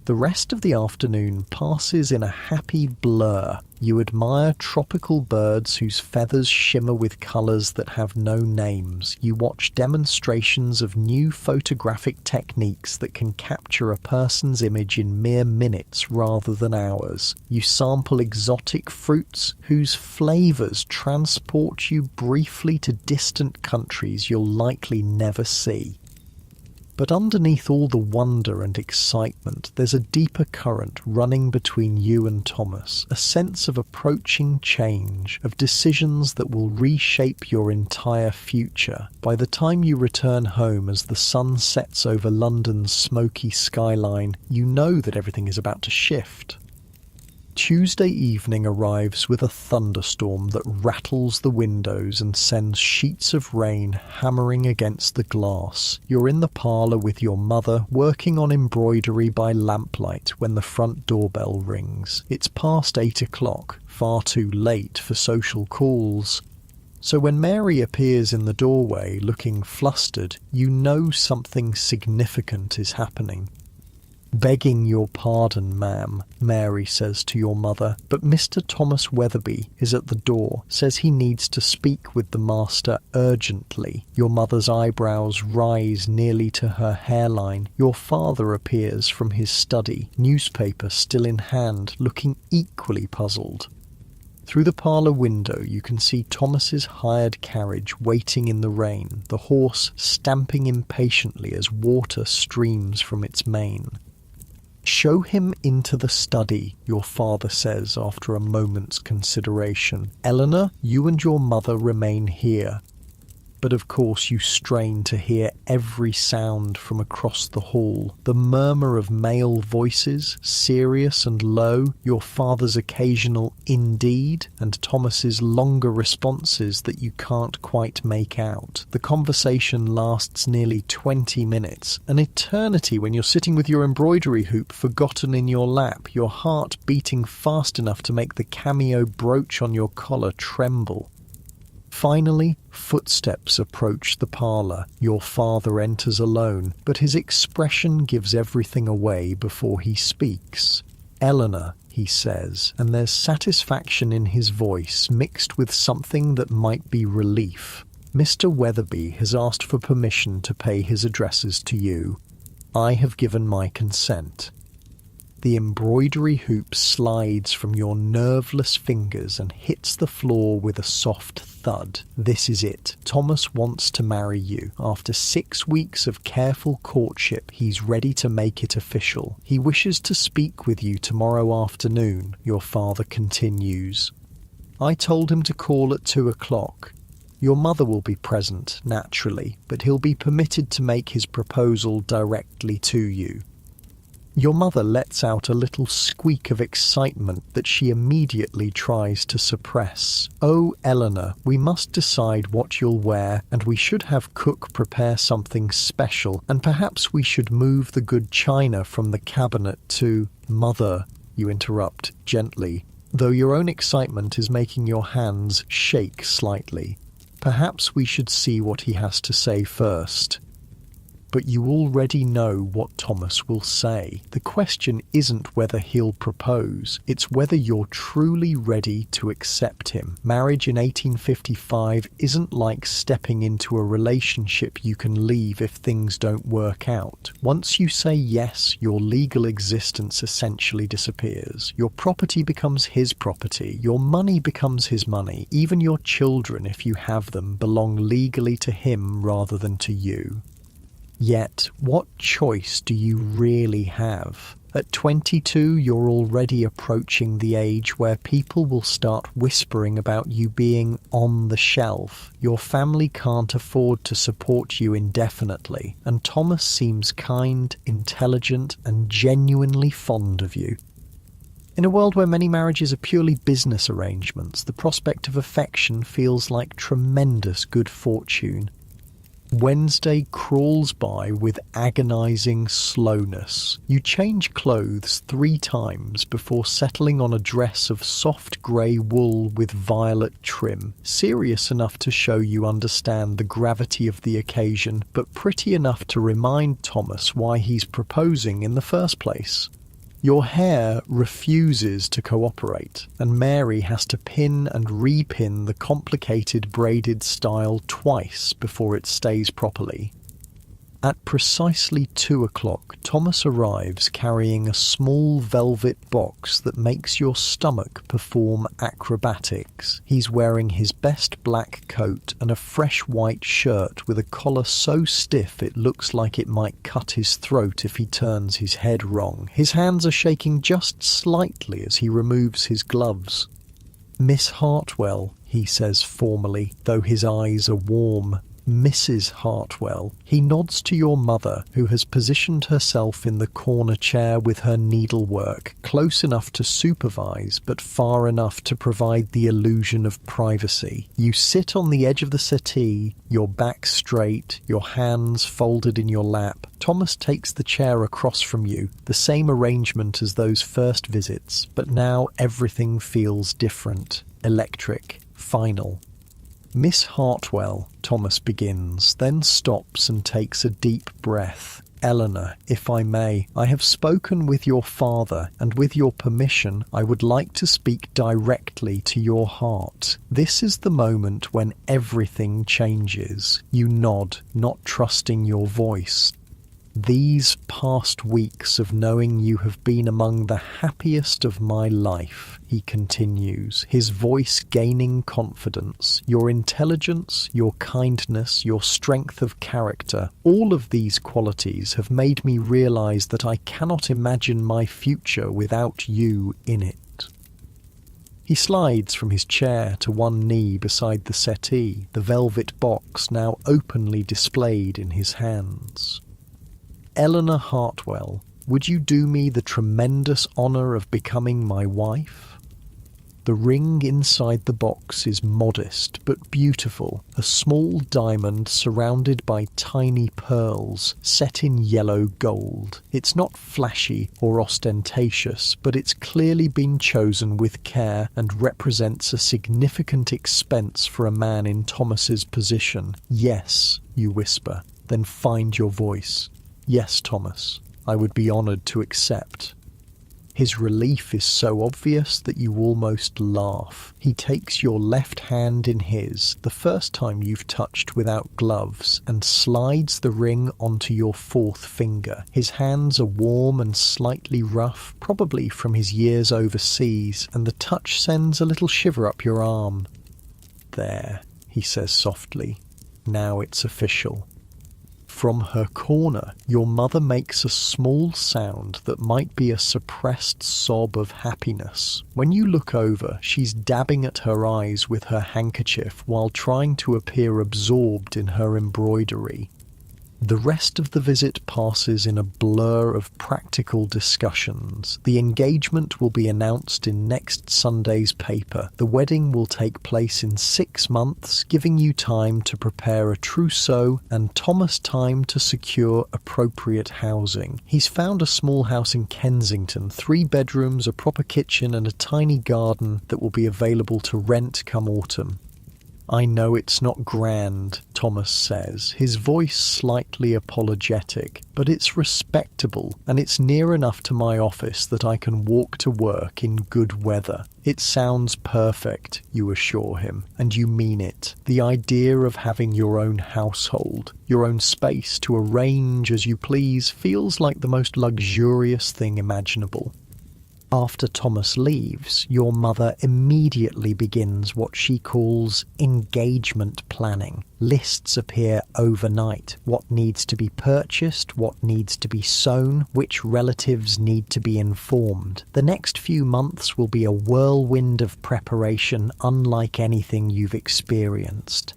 Speaker 1: The rest of the afternoon passes in a happy blur. You admire tropical birds whose feathers shimmer with colours that have no names. You watch demonstrations of new photographic techniques that can capture a person's image in mere minutes rather than hours. You sample exotic fruits whose flavours transport you briefly to distant countries you'll likely never see. But underneath all the wonder and excitement, there's a deeper current running between you and Thomas, a sense of approaching change, of decisions that will reshape your entire future. By the time you return home as the sun sets over London's smoky skyline, you know that everything is about to shift. Tuesday evening arrives with a thunderstorm that rattles the windows and sends sheets of rain hammering against the glass. You're in the parlour with your mother, working on embroidery by lamplight when the front doorbell rings. It's past 8 o'clock, far too late for social calls. So when Mary appears in the doorway looking flustered, you know something significant is happening. "Begging your pardon, ma'am," Mary says to your mother, "but Mr. Thomas Weatherby is at the door, says he needs to speak with the master urgently." Your mother's eyebrows rise nearly to her hairline. Your father appears from his study, newspaper still in hand, looking equally puzzled. Through the parlour window you can see Thomas's hired carriage waiting in the rain, the horse stamping impatiently as water streams from its mane. "Show him into the study," your father says after a moment's consideration. "Eleanor, you and your mother remain here." But of course you strain to hear every sound from across the hall. The murmur of male voices, serious and low, your father's occasional "indeed," and Thomas's longer responses that you can't quite make out. The conversation lasts nearly 20 minutes, an eternity when you're sitting with your embroidery hoop forgotten in your lap, your heart beating fast enough to make the cameo brooch on your collar tremble. Finally, footsteps approach the parlour. Your father enters alone, but his expression gives everything away before he speaks. "Eleanor," he says, and there's satisfaction in his voice mixed with something that might be relief. "Mr. Weatherby has asked for permission to pay his addresses to you. I have given my consent." The embroidery hoop slides from your nerveless fingers and hits the floor with a soft thud. This is it. Thomas wants to marry you. After 6 weeks of careful courtship, he's ready to make it official. He wishes to speak with you tomorrow afternoon, your father continues. "I told him to call at 2 o'clock. Your mother will be present, naturally, but he'll be permitted to make his proposal directly to you. Your mother lets out a little squeak of excitement that she immediately tries to suppress. "Oh, Eleanor, we must decide what you'll wear, and we should have cook prepare something special, and perhaps we should move the good china from the cabinet to—" "Mother," you interrupt gently, though your own excitement is making your hands shake slightly. "Perhaps we should see what he has to say first." But you already know what Thomas will say. The question isn't whether he'll propose, it's whether you're truly ready to accept him. Marriage in 1855 isn't like stepping into a relationship you can leave if things don't work out. Once you say yes, your legal existence essentially disappears. Your property becomes his property, your money becomes his money, even your children, if you have them, belong legally to him rather than to you. Yet, what choice do you really have? At 22, you're already approaching the age where people will start whispering about you being on the shelf. Your family can't afford to support you indefinitely, and Thomas seems kind, intelligent, and genuinely fond of you. In a world where many marriages are purely business arrangements, the prospect of affection feels like tremendous good fortune. Wednesday crawls by with agonizing slowness. You change clothes 3 times before settling on a dress of soft grey wool with violet trim, serious enough to show you understand the gravity of the occasion, but pretty enough to remind Thomas why he's proposing in the first place. Your hair refuses to cooperate, and Mary has to pin and repin the complicated braided style twice before it stays properly. At precisely 2 o'clock, Thomas arrives carrying a small velvet box that makes your stomach perform acrobatics. He's wearing his best black coat and a fresh white shirt with a collar so stiff it looks like it might cut his throat if he turns his head wrong. His hands are shaking just slightly as he removes his gloves. "Miss Hartwell," he says formally, though his eyes are warm. "Mrs. Hartwell." He nods to your mother, who has positioned herself in the corner chair with her needlework, close enough to supervise, but far enough to provide the illusion of privacy. You sit on the edge of the settee, your back straight, your hands folded in your lap. Thomas takes the chair across from you, the same arrangement as those first visits, but now everything feels different, electric, final. "Miss Hartwell," Thomas begins, then stops and takes a deep breath. "Eleanor, if I may, I have spoken with your father, and with your permission, I would like to speak directly to your heart. This is the moment when everything changes." You nod, not trusting your voice. "These past weeks of knowing you have been among the happiest of my life," he continues, his voice gaining confidence. "Your intelligence, your kindness, your strength of character, all of these qualities have made me realize that I cannot imagine my future without you in it." He slides from his chair to one knee beside the settee, the velvet box now openly displayed in his hands. "Eleanor Hartwell, would you do me the tremendous honour of becoming my wife?" The ring inside the box is modest but beautiful, a small diamond surrounded by tiny pearls set in yellow gold. It's not flashy or ostentatious, but it's clearly been chosen with care and represents a significant expense for a man in Thomas's position. "Yes," you whisper, then find your voice. "Yes, Thomas, I would be honoured to accept." His relief is so obvious that you almost laugh. He takes your left hand in his, the first time you've touched without gloves, and slides the ring onto your 4th finger. His hands are warm and slightly rough, probably from his years overseas, and the touch sends a little shiver up your arm. "There," he says softly. "Now it's official." From her corner, your mother makes a small sound that might be a suppressed sob of happiness. When you look over, she's dabbing at her eyes with her handkerchief while trying to appear absorbed in her embroidery. The rest of the visit passes in a blur of practical discussions. The engagement will be announced in next Sunday's paper. The wedding will take place in 6 months, giving you time to prepare a trousseau and Thomas time to secure appropriate housing. He's found a small house in Kensington, 3 bedrooms, a proper kitchen and a tiny garden that will be available to rent come autumn. I know it's not grand, Thomas says, his voice slightly apologetic, but it's respectable and it's near enough to my office that I can walk to work in good weather. It sounds perfect, you assure him, and you mean it. The idea of having your own household, your own space to arrange as you please, feels like the most luxurious thing imaginable. After Thomas leaves, your mother immediately begins what she calls engagement planning. Lists appear overnight. What needs to be purchased, what needs to be sewn, which relatives need to be informed. The next few months will be a whirlwind of preparation unlike anything you've experienced.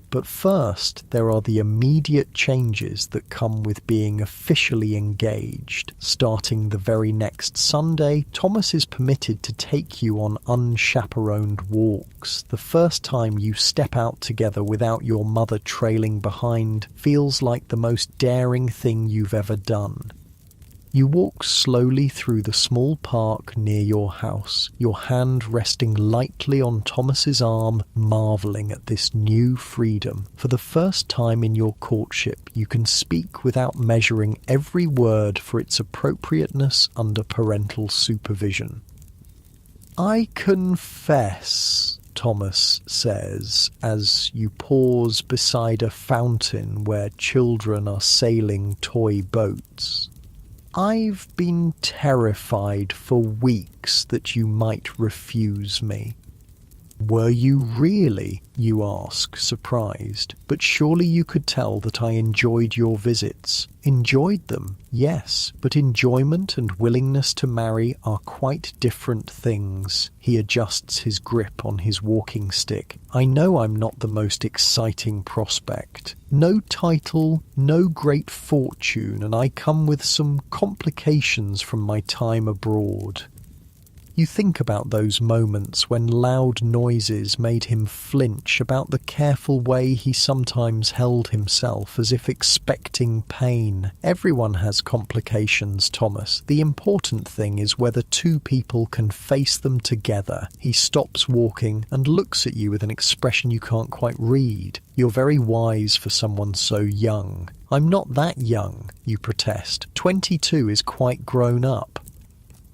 Speaker 1: But first, there are the immediate changes that come with being officially engaged. Starting the very next Sunday, Thomas is permitted to take you on unchaperoned walks. The first time you step out together without your mother trailing behind feels like the most daring thing you've ever done. You walk slowly through the small park near your house, your hand resting lightly on Thomas's arm, marvelling at this new freedom. For the first time in your courtship, you can speak without measuring every word for its appropriateness under parental supervision. I confess, Thomas says, as you pause beside a fountain where children are sailing toy boats. I've been terrified for weeks that you might refuse me. Were you really? You ask, surprised. But surely you could tell that I enjoyed your visits. Enjoyed them, yes, but enjoyment and willingness to marry are quite different things. He adjusts his grip on his walking stick. I know I'm not the most exciting prospect. No title, no great fortune, and I come with some complications from my time abroad. You think about those moments when loud noises made him flinch, about the careful way he sometimes held himself as if expecting pain. Everyone has complications, Thomas. The important thing is whether 2 people can face them together. He stops walking and looks at you with an expression you can't quite read. You're very wise for someone so young. I'm not that young, you protest. 22 is quite grown up.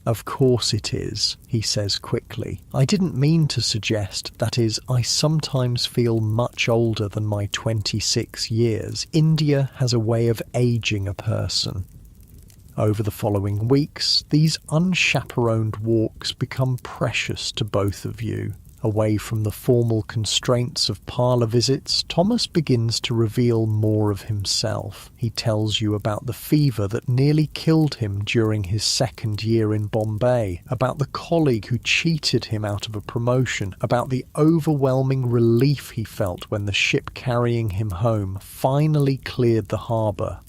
Speaker 1: Of course it is, he says quickly. I didn't mean to suggest, that is, I sometimes feel much older than my 26 years. India has a way of aging a person. Over the following weeks, these unchaperoned walks become precious to both of you. Away from the formal constraints of parlour visits, Thomas begins to reveal more of himself. He tells you about the fever that nearly killed him during his 2nd year in Bombay, about the colleague who cheated him out of a promotion, about the overwhelming relief he felt when the ship carrying him home finally cleared the harbour.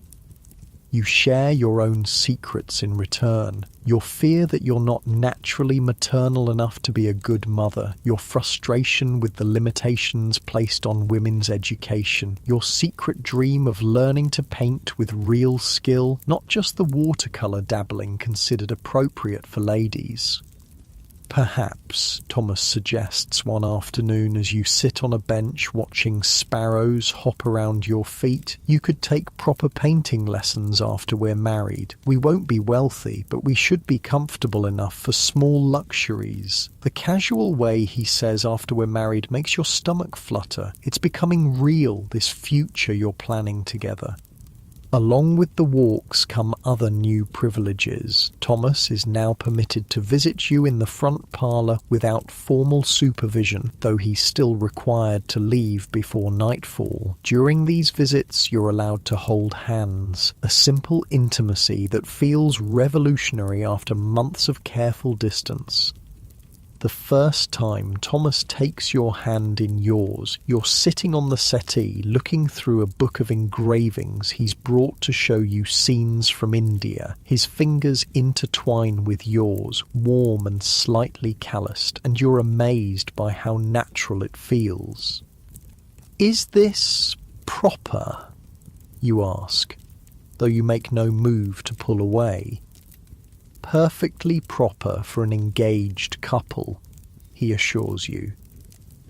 Speaker 1: You share your own secrets in return. Your fear that you're not naturally maternal enough to be a good mother, your frustration with the limitations placed on women's education, your secret dream of learning to paint with real skill, not just the watercolour dabbling considered appropriate for ladies. Perhaps, Thomas suggests one afternoon as you sit on a bench watching sparrows hop around your feet, you could take proper painting lessons after we're married. We won't be wealthy, but we should be comfortable enough for small luxuries. The casual way he says after we're married makes your stomach flutter. It's becoming real, this future you're planning together. Along with the walks come other new privileges. Thomas is now permitted to visit you in the front parlour without formal supervision, though he's still required to leave before nightfall. During these visits, you're allowed to hold hands, a simple intimacy that feels revolutionary after months of careful distance. The first time Thomas takes your hand in yours, you're sitting on the settee looking through a book of engravings he's brought to show you scenes from India. His fingers intertwine with yours, warm and slightly calloused, and you're amazed by how natural it feels. "Is this proper?" you ask, though you make no move to pull away. "Perfectly proper for an engaged couple," he assures you.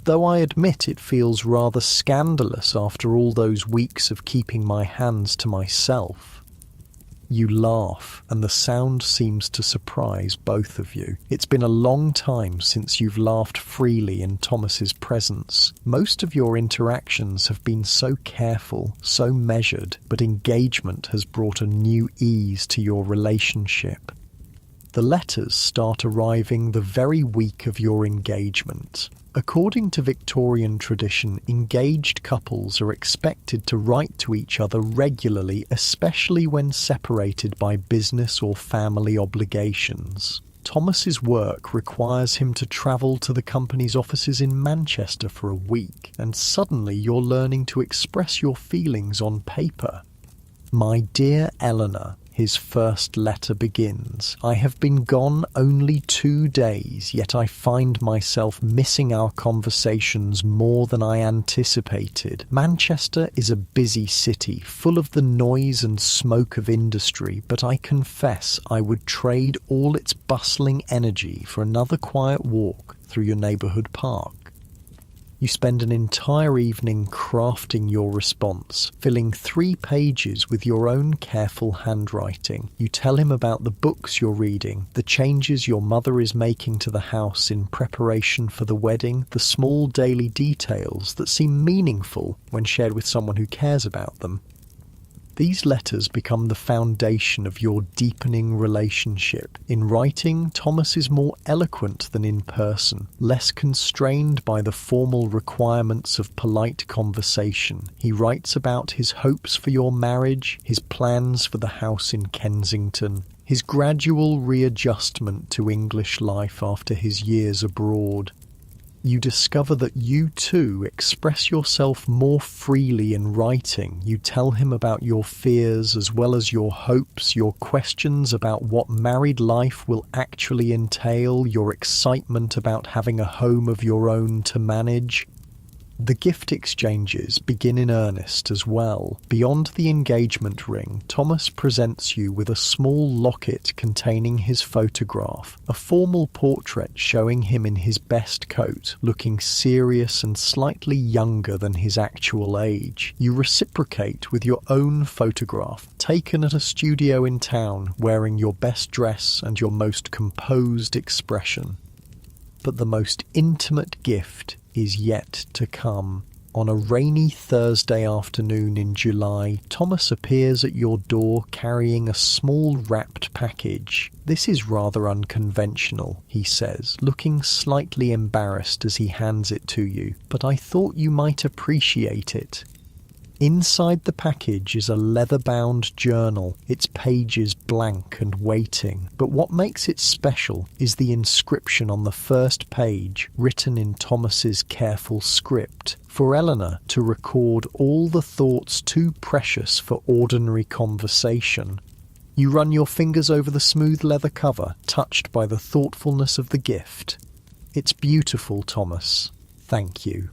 Speaker 1: "Though I admit it feels rather scandalous after all those weeks of keeping my hands to myself." You laugh, and the sound seems to surprise both of you. It's been a long time since you've laughed freely in Thomas's presence. Most of your interactions have been so careful, so measured, but engagement has brought a new ease to your relationship. The letters start arriving the very week of your engagement. According to Victorian tradition, engaged couples are expected to write to each other regularly, especially when separated by business or family obligations. Thomas's work requires him to travel to the company's offices in Manchester for a week, and suddenly you're learning to express your feelings on paper. "My dear Eleanor," his first letter begins, "I have been gone only 2 days, yet I find myself missing our conversations more than I anticipated. Manchester is a busy city, full of the noise and smoke of industry, but I confess I would trade all its bustling energy for another quiet walk through your neighbourhood park." You spend an entire evening crafting your response, filling 3 pages with your own careful handwriting. You tell him about the books you're reading, the changes your mother is making to the house in preparation for the wedding, the small daily details that seem meaningful when shared with someone who cares about them. These letters become the foundation of your deepening relationship. In writing, Thomas is more eloquent than in person, less constrained by the formal requirements of polite conversation. He writes about his hopes for your marriage, his plans for the house in Kensington, his gradual readjustment to English life after his years abroad. You discover that you too express yourself more freely in writing. You tell him about your fears as well as your hopes, your questions about what married life will actually entail, your excitement about having a home of your own to manage. The gift exchanges begin in earnest as well. Beyond the engagement ring, Thomas presents you with a small locket containing his photograph, a formal portrait showing him in his best coat, looking serious and slightly younger than his actual age. You reciprocate with your own photograph, taken at a studio in town, wearing your best dress and your most composed expression. But the most intimate gift is yet to come. On a rainy Thursday afternoon in July, Thomas appears at your door carrying a small wrapped package. "This is rather unconventional," he says, looking slightly embarrassed as he hands it to you, "but I thought you might appreciate it." Inside the package is a leather-bound journal, its pages blank and waiting. But what makes it special is the inscription on the first page, written in Thomas's careful script, for Eleanor to record all the thoughts too precious for ordinary conversation. You run your fingers over the smooth leather cover, touched by the thoughtfulness of the gift. "It's beautiful, Thomas. Thank you."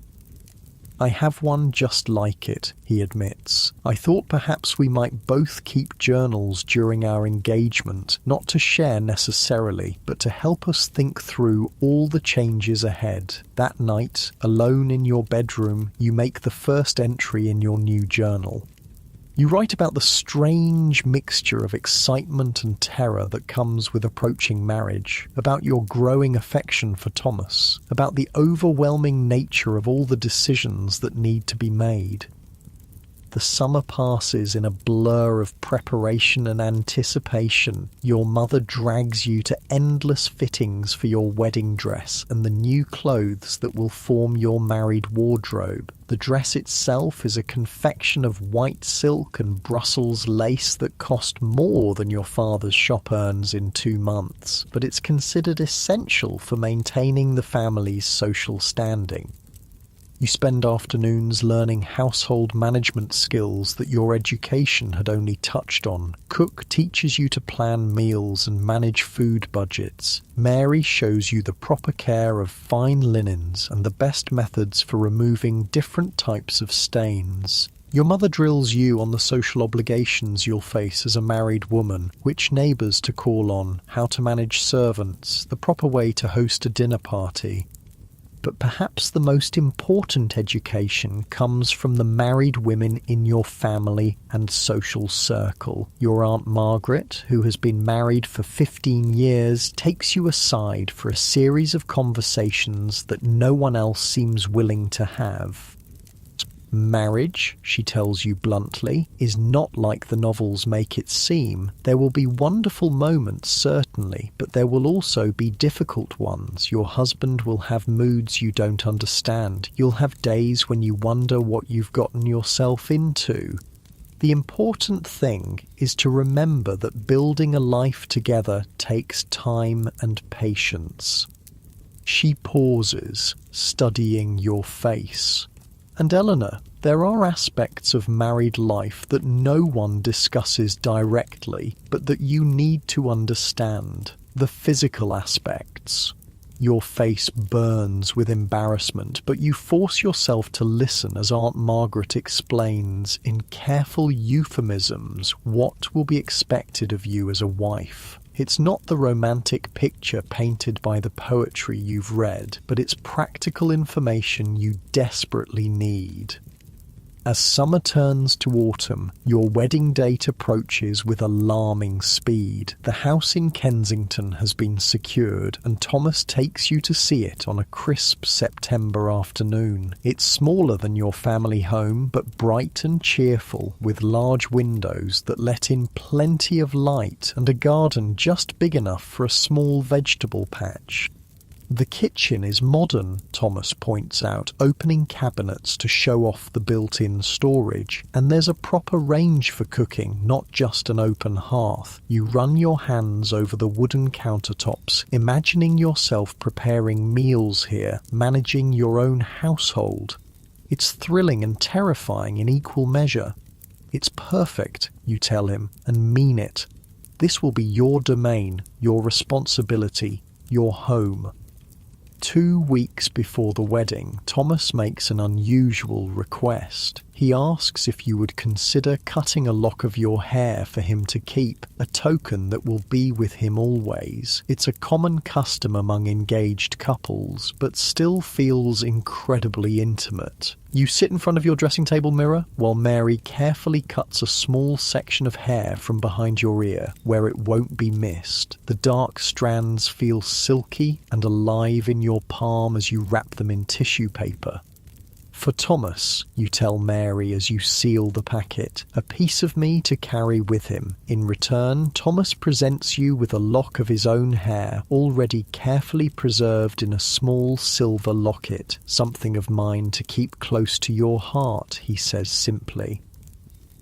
Speaker 1: "I have one just like it," he admits. "I thought perhaps we might both keep journals during our engagement, not to share necessarily, but to help us think through all the changes ahead." That night, alone in your bedroom, you make the first entry in your new journal. You write about the strange mixture of excitement and terror that comes with approaching marriage, about your growing affection for Thomas, about the overwhelming nature of all the decisions that need to be made. The summer passes in a blur of preparation and anticipation. Your mother drags you to endless fittings for your wedding dress and the new clothes that will form your married wardrobe. The dress itself is a confection of white silk and Brussels lace that cost more than your father's shop earns in 2 months, but it's considered essential for maintaining the family's social standing. You spend afternoons learning household management skills that your education had only touched on. Cook teaches you to plan meals and manage food budgets. Mary shows you the proper care of fine linens and the best methods for removing different types of stains. Your mother drills you on the social obligations you'll face as a married woman, which neighbours to call on, how to manage servants, the proper way to host a dinner party. But perhaps the most important education comes from the married women in your family and social circle. Your Aunt Margaret, who has been married for 15 years, takes you aside for a series of conversations that no one else seems willing to have. Marriage, she tells you bluntly, is not like the novels make it seem. There will be wonderful moments, certainly, but there will also be difficult ones. Your husband will have moods you don't understand. You'll have days when you wonder what you've gotten yourself into. The important thing is to remember that building a life together takes time and patience. She pauses, studying your face. And Eleanor, there are aspects of married life that no one discusses directly, but that you need to understand. The physical aspects. Your face burns with embarrassment, but you force yourself to listen as Aunt Margaret explains in careful euphemisms what will be expected of you as a wife. It's not the romantic picture painted by the poetry you've read, but it's practical information you desperately need. As summer turns to autumn, your wedding date approaches with alarming speed. The house in Kensington has been secured, and Thomas takes you to see it on a crisp September afternoon. It's smaller than your family home, but bright and cheerful, with large windows that let in plenty of light and a garden just big enough for a small vegetable patch. The kitchen is modern, Thomas points out, opening cabinets to show off the built-in storage. And there's a proper range for cooking, not just an open hearth. You run your hands over the wooden countertops, imagining yourself preparing meals here, managing your own household. It's thrilling and terrifying in equal measure. It's perfect, you tell him, and mean it. This will be your domain, your responsibility, your home. 2 weeks before the wedding, Thomas makes an unusual request. He asks if you would consider cutting a lock of your hair for him to keep, a token that will be with him always. It's a common custom among engaged couples, but still feels incredibly intimate. You sit in front of your dressing table mirror while Mary carefully cuts a small section of hair from behind your ear where it won't be missed. The dark strands feel silky and alive in your palm as you wrap them in tissue paper. For Thomas, you tell Mary as you seal the packet, a piece of me to carry with him. In return, Thomas presents you with a lock of his own hair, already carefully preserved in a small silver locket, something of mine to keep close to your heart, he says simply.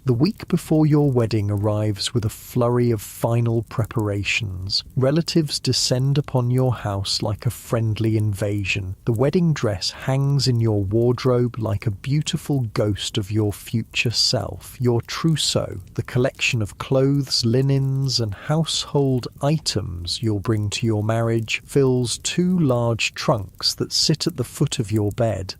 Speaker 1: The week before your wedding arrives with a flurry of final preparations. Relatives descend upon your house like a friendly invasion. The wedding dress hangs in your wardrobe like a beautiful ghost of your future self. Your trousseau, the collection of clothes, linens, and household items you'll bring to your marriage, fills 2 large trunks that sit at the foot of your bed.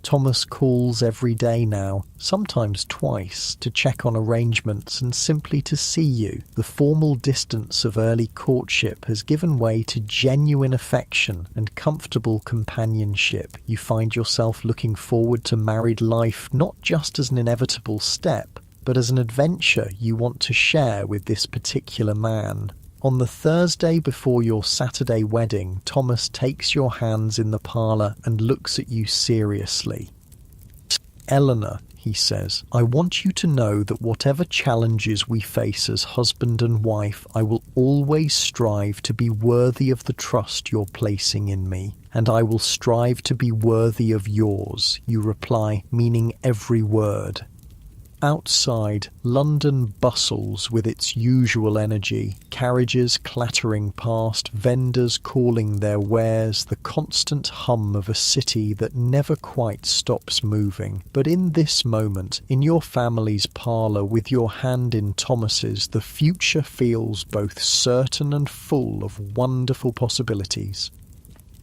Speaker 1: Thomas calls every day now, sometimes twice, to check on arrangements and simply to see you. The formal distance of early courtship has given way to genuine affection and comfortable companionship. You find yourself looking forward to married life not just as an inevitable step, but as an adventure you want to share with this particular man. On the Thursday before your Saturday wedding, Thomas takes your hands in the parlour and looks at you seriously. Eleanor, he he says. "I want you to know that whatever challenges we face as husband and wife, I will always strive to be worthy of the trust you're placing in me. And I will strive to be worthy of yours," you reply, meaning every word. Outside, London bustles with its usual energy, carriages clattering past, vendors calling their wares, the constant hum of a city that never quite stops moving. But in this moment, in your family's parlour with your hand in Thomas's, the future feels both certain and full of wonderful possibilities.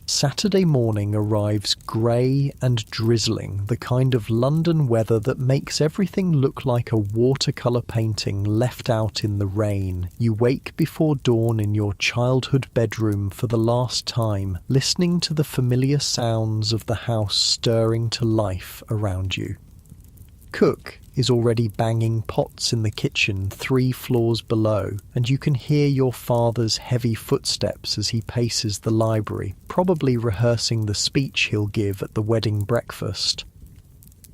Speaker 1: Saturday morning arrives grey and drizzling, the kind of London weather that makes everything look like a watercolour painting left out in the rain. You wake before dawn in your childhood bedroom for the last time, listening to the familiar sounds of the house stirring to life around you. Cook is already banging pots in the kitchen 3 floors below, and you can hear your father's heavy footsteps as he paces the library, probably rehearsing the speech he'll give at the wedding breakfast.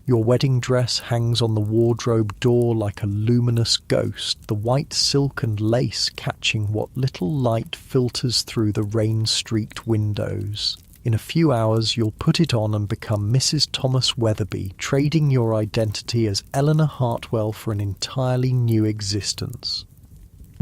Speaker 1: Your wedding dress hangs on the wardrobe door like a luminous ghost, the white silk and lace catching what little light filters through the rain-streaked windows. In a few hours, you'll put it on and become Mrs. Thomas Weatherby, trading your identity as Eleanor Hartwell for an entirely new existence.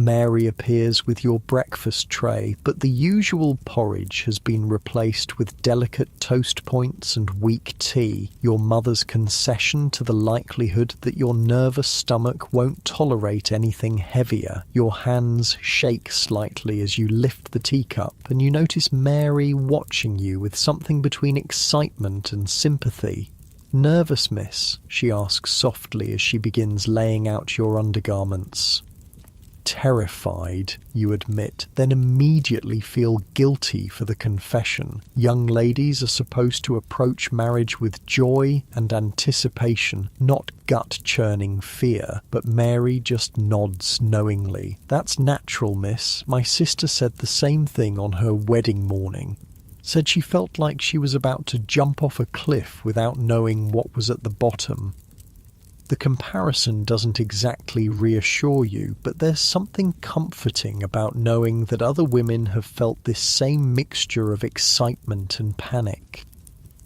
Speaker 1: Mary appears with your breakfast tray, but the usual porridge has been replaced with delicate toast points and weak tea, your mother's concession to the likelihood that your nervous stomach won't tolerate anything heavier. Your hands shake slightly as you lift the teacup, and you notice Mary watching you with something between excitement and sympathy. "Nervous, miss?" she asks softly as she begins laying out your undergarments. Terrified, you admit, then immediately feel guilty for the confession. Young ladies are supposed to approach marriage with joy and anticipation, not gut-churning fear, but Mary just nods knowingly. "That's natural, miss. My sister said the same thing on her wedding morning. Said she felt like she was about to jump off a cliff without knowing what was at the bottom." The comparison doesn't exactly reassure you, but there's something comforting about knowing that other women have felt this same mixture of excitement and panic.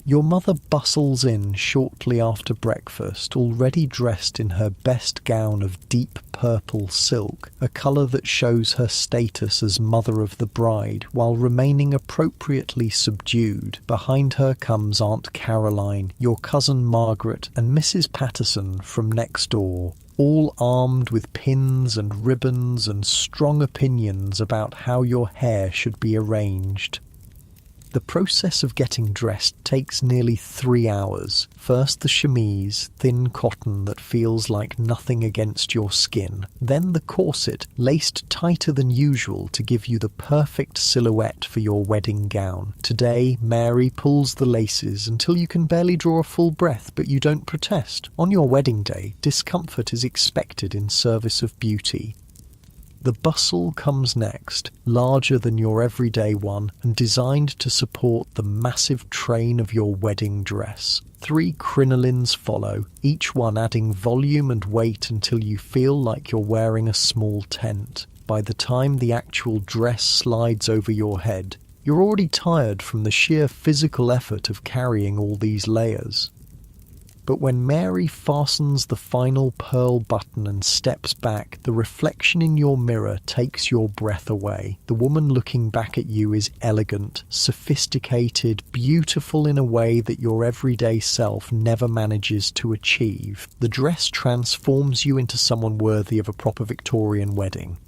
Speaker 1: Your mother bustles in shortly after breakfast, already dressed in her best gown of deep purple silk, a colour that shows her status as mother of the bride, while remaining appropriately subdued. Behind her comes Aunt Caroline, your cousin Margaret, and Mrs. Patterson from next door, all armed with pins and ribbons and strong opinions about how your hair should be arranged. The process of getting dressed takes nearly 3 hours. First the chemise, thin cotton that feels like nothing against your skin. Then the corset, laced tighter than usual to give you the perfect silhouette for your wedding gown. Today, Mary pulls the laces until you can barely draw a full breath, but you don't protest. On your wedding day, discomfort is expected in service of beauty. The bustle comes next, larger than your everyday one and designed to support the massive train of your wedding dress. 3 crinolines follow, each one adding volume and weight until you feel like you're wearing a small tent. By the time the actual dress slides over your head, you're already tired from the sheer physical effort of carrying all these layers. But when Mary fastens the final pearl button and steps back, the reflection in your mirror takes your breath away. The woman looking back at you is elegant, sophisticated, beautiful in a way that your everyday self never manages to achieve. The dress transforms you into someone worthy of a proper Victorian wedding.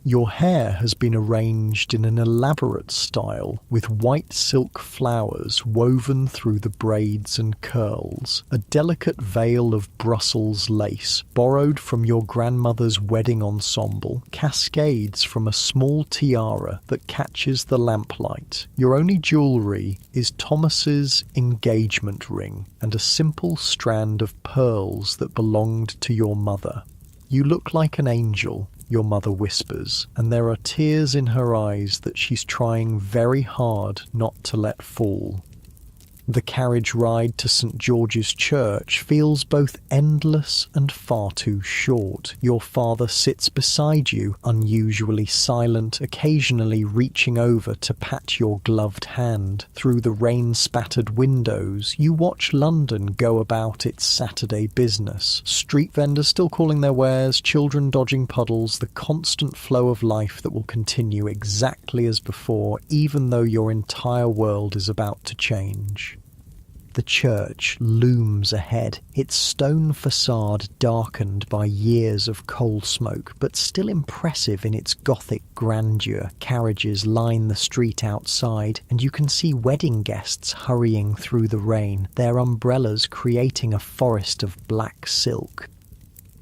Speaker 1: Your hair has been arranged in an elaborate style, with white silk flowers woven through the braids and curls. A delicate veil of Brussels lace, borrowed from your grandmother's wedding ensemble, cascades from a small tiara that catches the lamplight. Your only jewellery is Thomas's engagement ring and a simple strand of pearls that belonged to your mother. "You look like an angel," your mother whispers, and there are tears in her eyes that she's trying very hard not to let fall. The carriage ride to St. George's Church feels both endless and far too short. Your father sits beside you, unusually silent, occasionally reaching over to pat your gloved hand. Through the rain-spattered windows, you watch London go about its Saturday business. Street vendors still calling their wares, children dodging puddles, the constant flow of life that will continue exactly as before, even though your entire world is about to change. The church looms ahead, its stone facade darkened by years of coal smoke, but still impressive in its Gothic grandeur. Carriages line the street outside, and you can see wedding guests hurrying through the rain, their umbrellas creating a forest of black silk.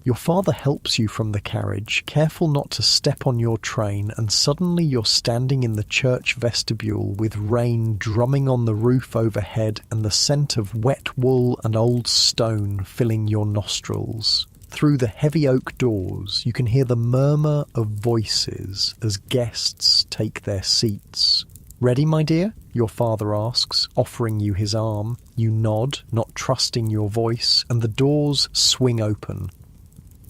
Speaker 1: Your father helps you from the carriage, careful not to step on your train, and suddenly you're standing in the church vestibule with rain drumming on the roof overhead and the scent of wet wool and old stone filling your nostrils. Through the heavy oak doors, you can hear the murmur of voices as guests take their seats. "Ready, my dear?" your father asks, offering you his arm. You nod, not trusting your voice, and the doors swing open.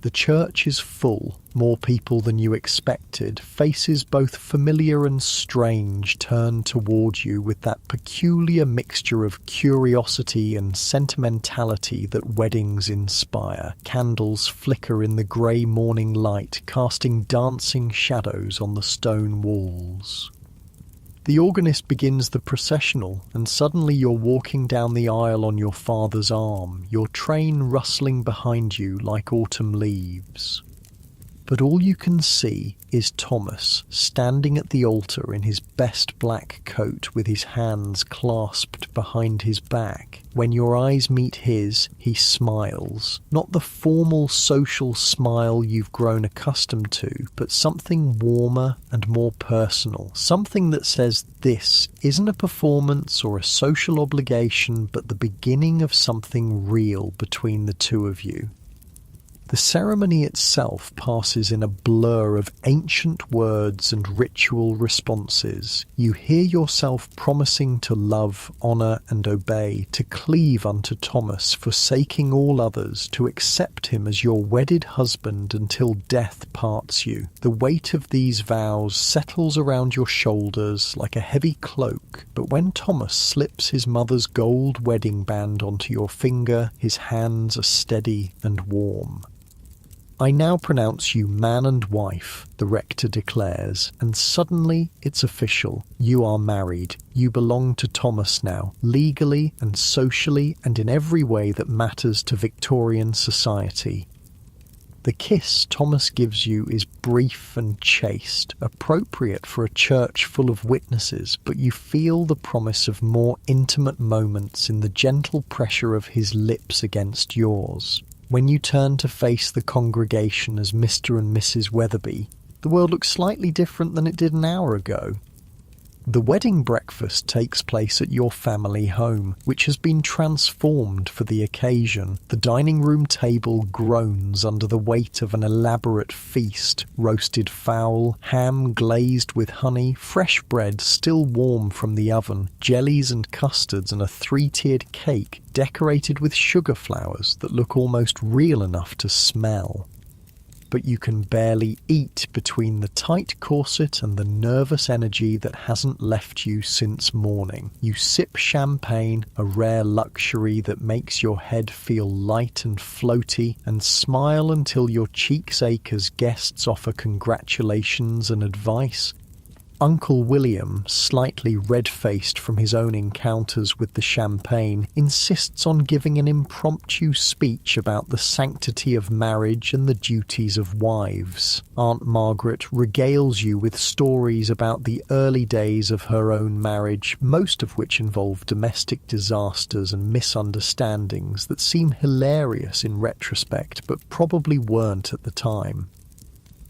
Speaker 1: The church is full, more people than you expected, faces both familiar and strange turn toward you with that peculiar mixture of curiosity and sentimentality that weddings inspire. Candles flicker in the grey morning light, casting dancing shadows on the stone walls. The organist begins the processional, and suddenly you're walking down the aisle on your father's arm, your train rustling behind you like autumn leaves. But all you can see is Thomas standing at the altar in his best black coat with his hands clasped behind his back. When your eyes meet his, he smiles. Not the formal social smile you've grown accustomed to, but something warmer and more personal. Something that says this isn't a performance or a social obligation, but the beginning of something real between the two of you. The ceremony itself passes in a blur of ancient words and ritual responses. You hear yourself promising to love, honour and obey, to cleave unto Thomas, forsaking all others, to accept him as your wedded husband until death parts you. The weight of these vows settles around your shoulders like a heavy cloak, but when Thomas slips his mother's gold wedding band onto your finger, his hands are steady and warm. "I now pronounce you man and wife," the rector declares, and suddenly it's official. You are married. You belong to Thomas now, legally and socially and in every way that matters to Victorian society. The kiss Thomas gives you is brief and chaste, appropriate for a church full of witnesses, but you feel the promise of more intimate moments in the gentle pressure of his lips against yours. When you turn to face the congregation as Mr. and Mrs. Weatherby, the world looks slightly different than it did an hour ago. The wedding breakfast takes place at your family home, which has been transformed for the occasion. The dining room table groans under the weight of an elaborate feast: roasted fowl, ham glazed with honey, fresh bread still warm from the oven, jellies and custards, and a three-tiered cake decorated with sugar flowers that look almost real enough to smell. But you can barely eat between the tight corset and the nervous energy that hasn't left you since morning. You sip champagne, a rare luxury that makes your head feel light and floaty, and smile until your cheeks ache as guests offer congratulations and advice. Uncle William, slightly red-faced from his own encounters with the champagne, insists on giving an impromptu speech about the sanctity of marriage and the duties of wives. Aunt Margaret regales you with stories about the early days of her own marriage, most of which involve domestic disasters and misunderstandings that seem hilarious in retrospect, but probably weren't at the time.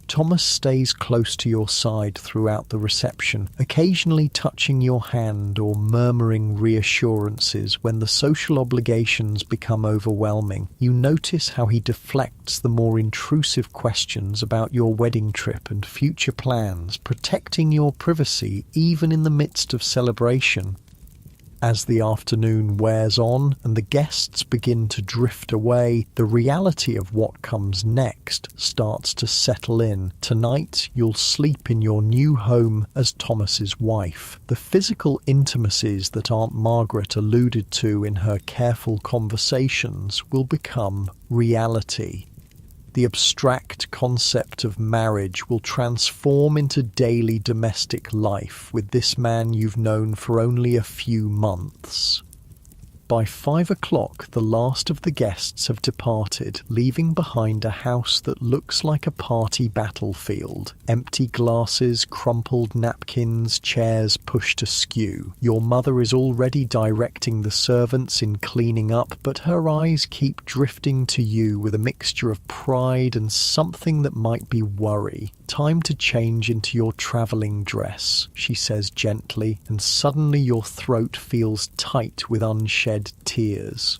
Speaker 1: Thomas stays close to your side throughout the reception, occasionally touching your hand or murmuring reassurances when the social obligations become overwhelming. You notice how he deflects the more intrusive questions about your wedding trip and future plans, protecting your privacy even in the midst of celebration. As the afternoon wears on and the guests begin to drift away, the reality of what comes next starts to settle in. Tonight, you'll sleep in your new home as Thomas's wife. The physical intimacies that Aunt Margaret alluded to in her careful conversations will become reality. The abstract concept of marriage will transform into daily domestic life with this man you've known for only a few months. By 5 o'clock, the last of the guests have departed, leaving behind a house that looks like a party battlefield. Empty glasses, crumpled napkins, chairs pushed askew. Your mother is already directing the servants in cleaning up, but her eyes keep drifting to you with a mixture of pride and something that might be worry. "Time to change into your travelling dress," she says gently, and suddenly your throat feels tight with unshed tears.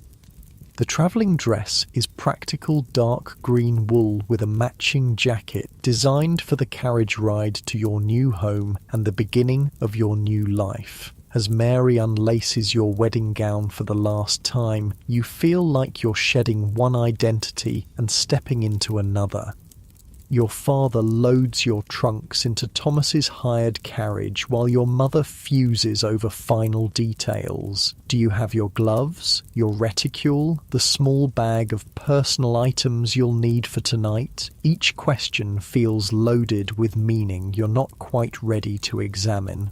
Speaker 1: The travelling dress is practical dark green wool with a matching jacket, designed for the carriage ride to your new home and the beginning of your new life. As Mary unlaces your wedding gown for the last time, you feel like you're shedding one identity and stepping into another. Your father loads your trunks into Thomas's hired carriage while your mother fuses over final details. Do you have your gloves, your reticule, the small bag of personal items you'll need for tonight? Each question feels loaded with meaning you're not quite ready to examine.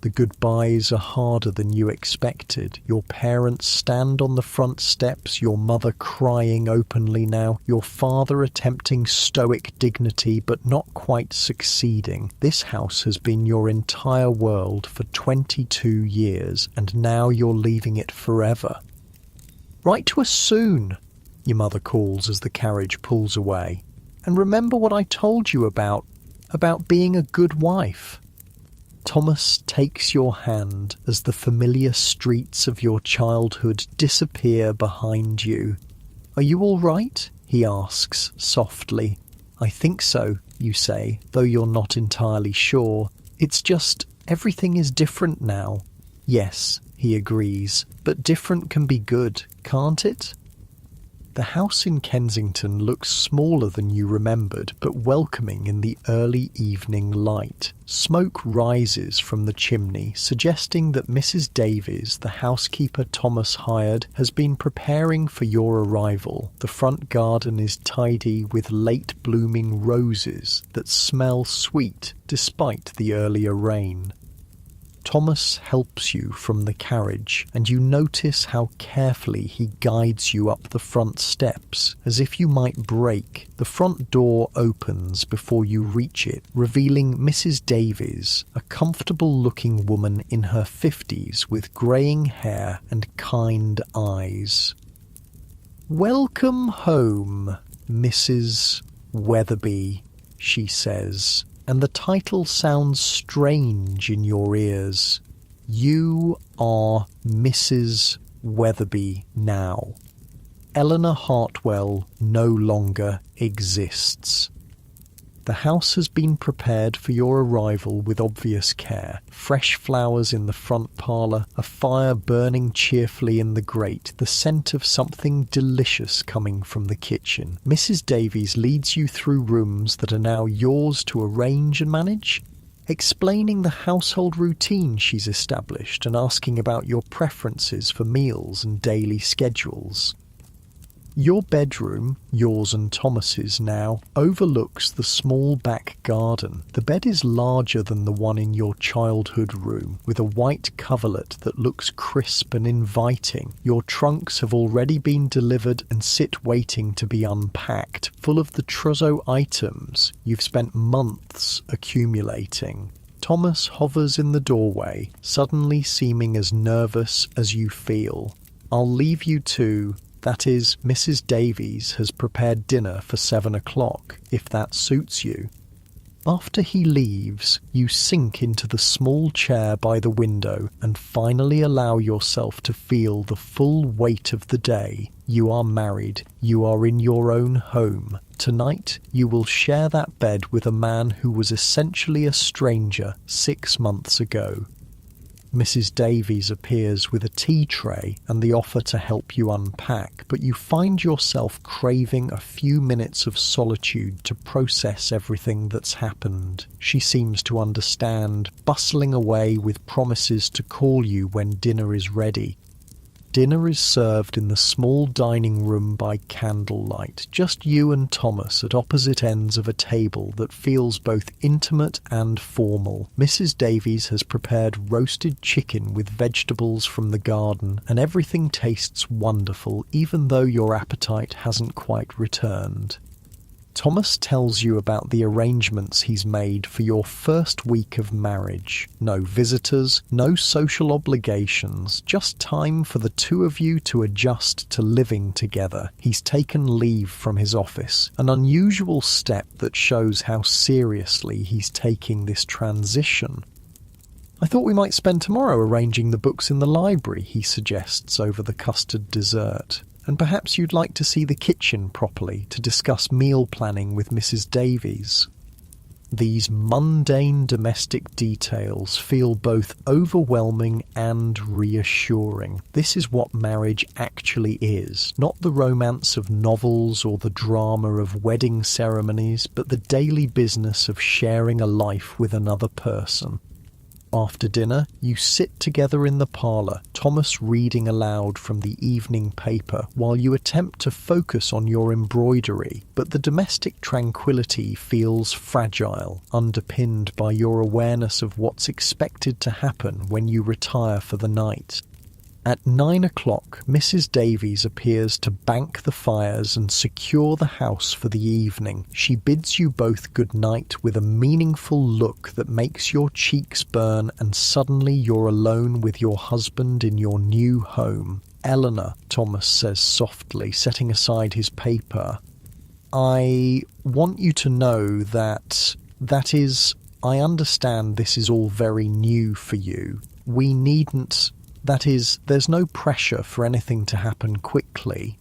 Speaker 1: The goodbyes are harder than you expected. Your parents stand on the front steps, your mother crying openly now, your father attempting stoic dignity but not quite succeeding. This house has been your entire world for 22 years, and now you're leaving it forever. "Write to us soon," your mother calls as the carriage pulls away. "And remember what I told you about being a good wife." Thomas takes your hand as the familiar streets of your childhood disappear behind you. "Are you all right?" he asks softly. "I think so," you say, though you're not entirely sure. "It's just, everything is different now." "Yes," he agrees, "but different can be good, can't it?" The house in Kensington looks smaller than you remembered, but welcoming in the early evening light. Smoke rises from the chimney, suggesting that Mrs. Davies, the housekeeper Thomas hired, has been preparing for your arrival. The front garden is tidy with late-blooming roses that smell sweet despite the earlier rain. Thomas helps you from the carriage, and you notice how carefully he guides you up the front steps, as if you might break. The front door opens before you reach it, revealing Mrs. Davies, a comfortable-looking woman in her 50s with greying hair and kind eyes. "Welcome home, Mrs. Weatherby," she says, and the title sounds strange in your ears. You are Mrs. Weatherby now. Eleanor Hartwell no longer exists. The house has been prepared for your arrival with obvious care. Fresh flowers in the front parlour, a fire burning cheerfully in the grate, the scent of something delicious coming from the kitchen. Mrs. Davies leads you through rooms that are now yours to arrange and manage, explaining the household routine she's established and asking about your preferences for meals and daily schedules. Your bedroom, yours and Thomas's now, overlooks the small back garden. The bed is larger than the one in your childhood room, with a white coverlet that looks crisp and inviting. Your trunks have already been delivered and sit waiting to be unpacked, full of the trousseau items you've spent months accumulating. Thomas hovers in the doorway, suddenly seeming as nervous as you feel. "I'll leave you to... That is, Mrs. Davies has prepared dinner for 7 o'clock, if that suits you." After he leaves, you sink into the small chair by the window and finally allow yourself to feel the full weight of the day. You are married. You are in your own home. Tonight, you will share that bed with a man who was essentially a stranger 6 months ago. Mrs. Davies appears with a tea tray and the offer to help you unpack, but you find yourself craving a few minutes of solitude to process everything that's happened. She seems to understand, bustling away with promises to call you when dinner is ready. Dinner is served in the small dining room by candlelight, just you and Thomas at opposite ends of a table that feels both intimate and formal. Mrs. Davies has prepared roasted chicken with vegetables from the garden, and everything tastes wonderful, even though your appetite hasn't quite returned. Thomas tells you about the arrangements he's made for your first week of marriage. No visitors, no social obligations, just time for the two of you to adjust to living together. He's taken leave from his office, an unusual step that shows how seriously he's taking this transition. "I thought we might spend tomorrow arranging the books in the library," he suggests over the custard dessert. "And perhaps you'd like to see the kitchen properly to discuss meal planning with Mrs. Davies." These mundane domestic details feel both overwhelming and reassuring. This is what marriage actually is, not the romance of novels or the drama of wedding ceremonies, but the daily business of sharing a life with another person. After dinner, you sit together in the parlour, Thomas reading aloud from the evening paper while you attempt to focus on your embroidery, but the domestic tranquility feels fragile, underpinned by your awareness of what's expected to happen when you retire for the night. At 9 o'clock, Mrs. Davies appears to bank the fires and secure the house for the evening. She bids you both good night with a meaningful look that makes your cheeks burn, and suddenly you're alone with your husband in your new home. "Eleanor," Thomas says softly, setting aside his paper, "I want you to know that I understand this is all very new for you. We needn't... there's no pressure for anything to happen quickly."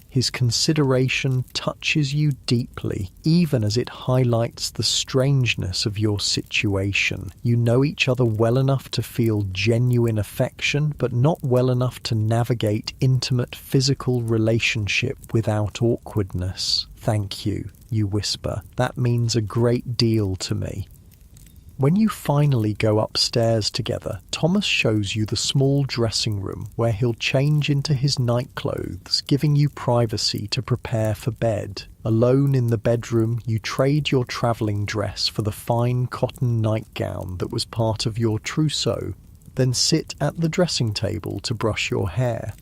Speaker 1: His consideration touches you deeply, even as it highlights the strangeness of your situation. You know each other well enough to feel genuine affection, but not well enough to navigate intimate physical relationship without awkwardness. "Thank you," you whisper. "That means a great deal to me." When you finally go upstairs together, Thomas shows you the small dressing room where he'll change into his nightclothes, giving you privacy to prepare for bed. Alone in the bedroom, you trade your travelling dress for the fine cotton nightgown that was part of your trousseau, then sit at the dressing table to brush your hair.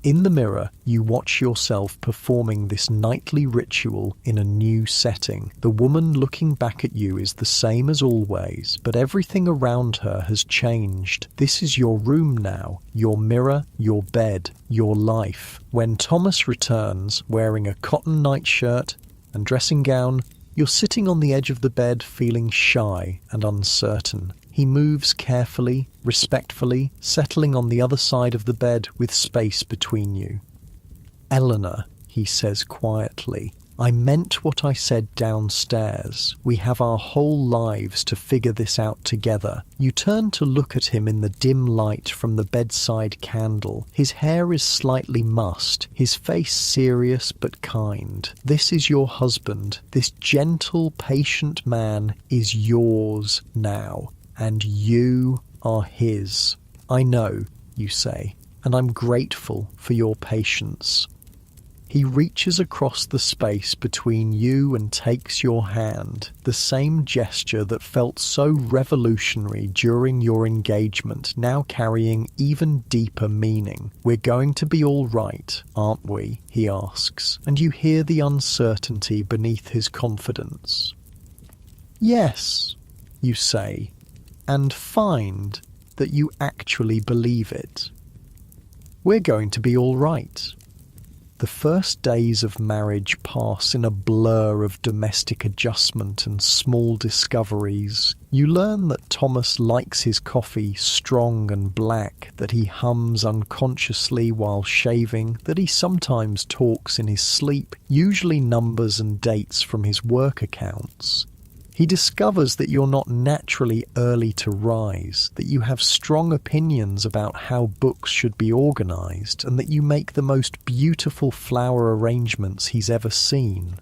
Speaker 1: In the mirror, you watch yourself performing this nightly ritual in a new setting. The woman looking back at you is the same as always, but everything around her has changed. This is your room now, your mirror, your bed, your life. When Thomas returns, wearing a cotton nightshirt and dressing gown, you're sitting on the edge of the bed feeling shy and uncertain. He moves carefully, respectfully, settling on the other side of the bed with space between you. "Eleanor," he says quietly, "I meant what I said downstairs. We have our whole lives to figure this out together." You turn to look at him in the dim light from the bedside candle. His hair is slightly mussed, his face serious but kind. This is your husband. This gentle, patient man is yours now. And you are his. "I know," you say, "and I'm grateful for your patience." He reaches across the space between you and takes your hand, the same gesture that felt so revolutionary during your engagement, now carrying even deeper meaning. "We're going to be all right, aren't we?" he asks, and you hear the uncertainty beneath his confidence. "Yes," you say, and find that you actually believe it. We're going to be all right. The first days of marriage pass in a blur of domestic adjustment and small discoveries. You learn that Thomas likes his coffee strong and black, that he hums unconsciously while shaving, that he sometimes talks in his sleep, usually numbers and dates from his work accounts. He discovers that you're not naturally early to rise, that you have strong opinions about how books should be organised, and that you make the most beautiful flower arrangements he's ever seen.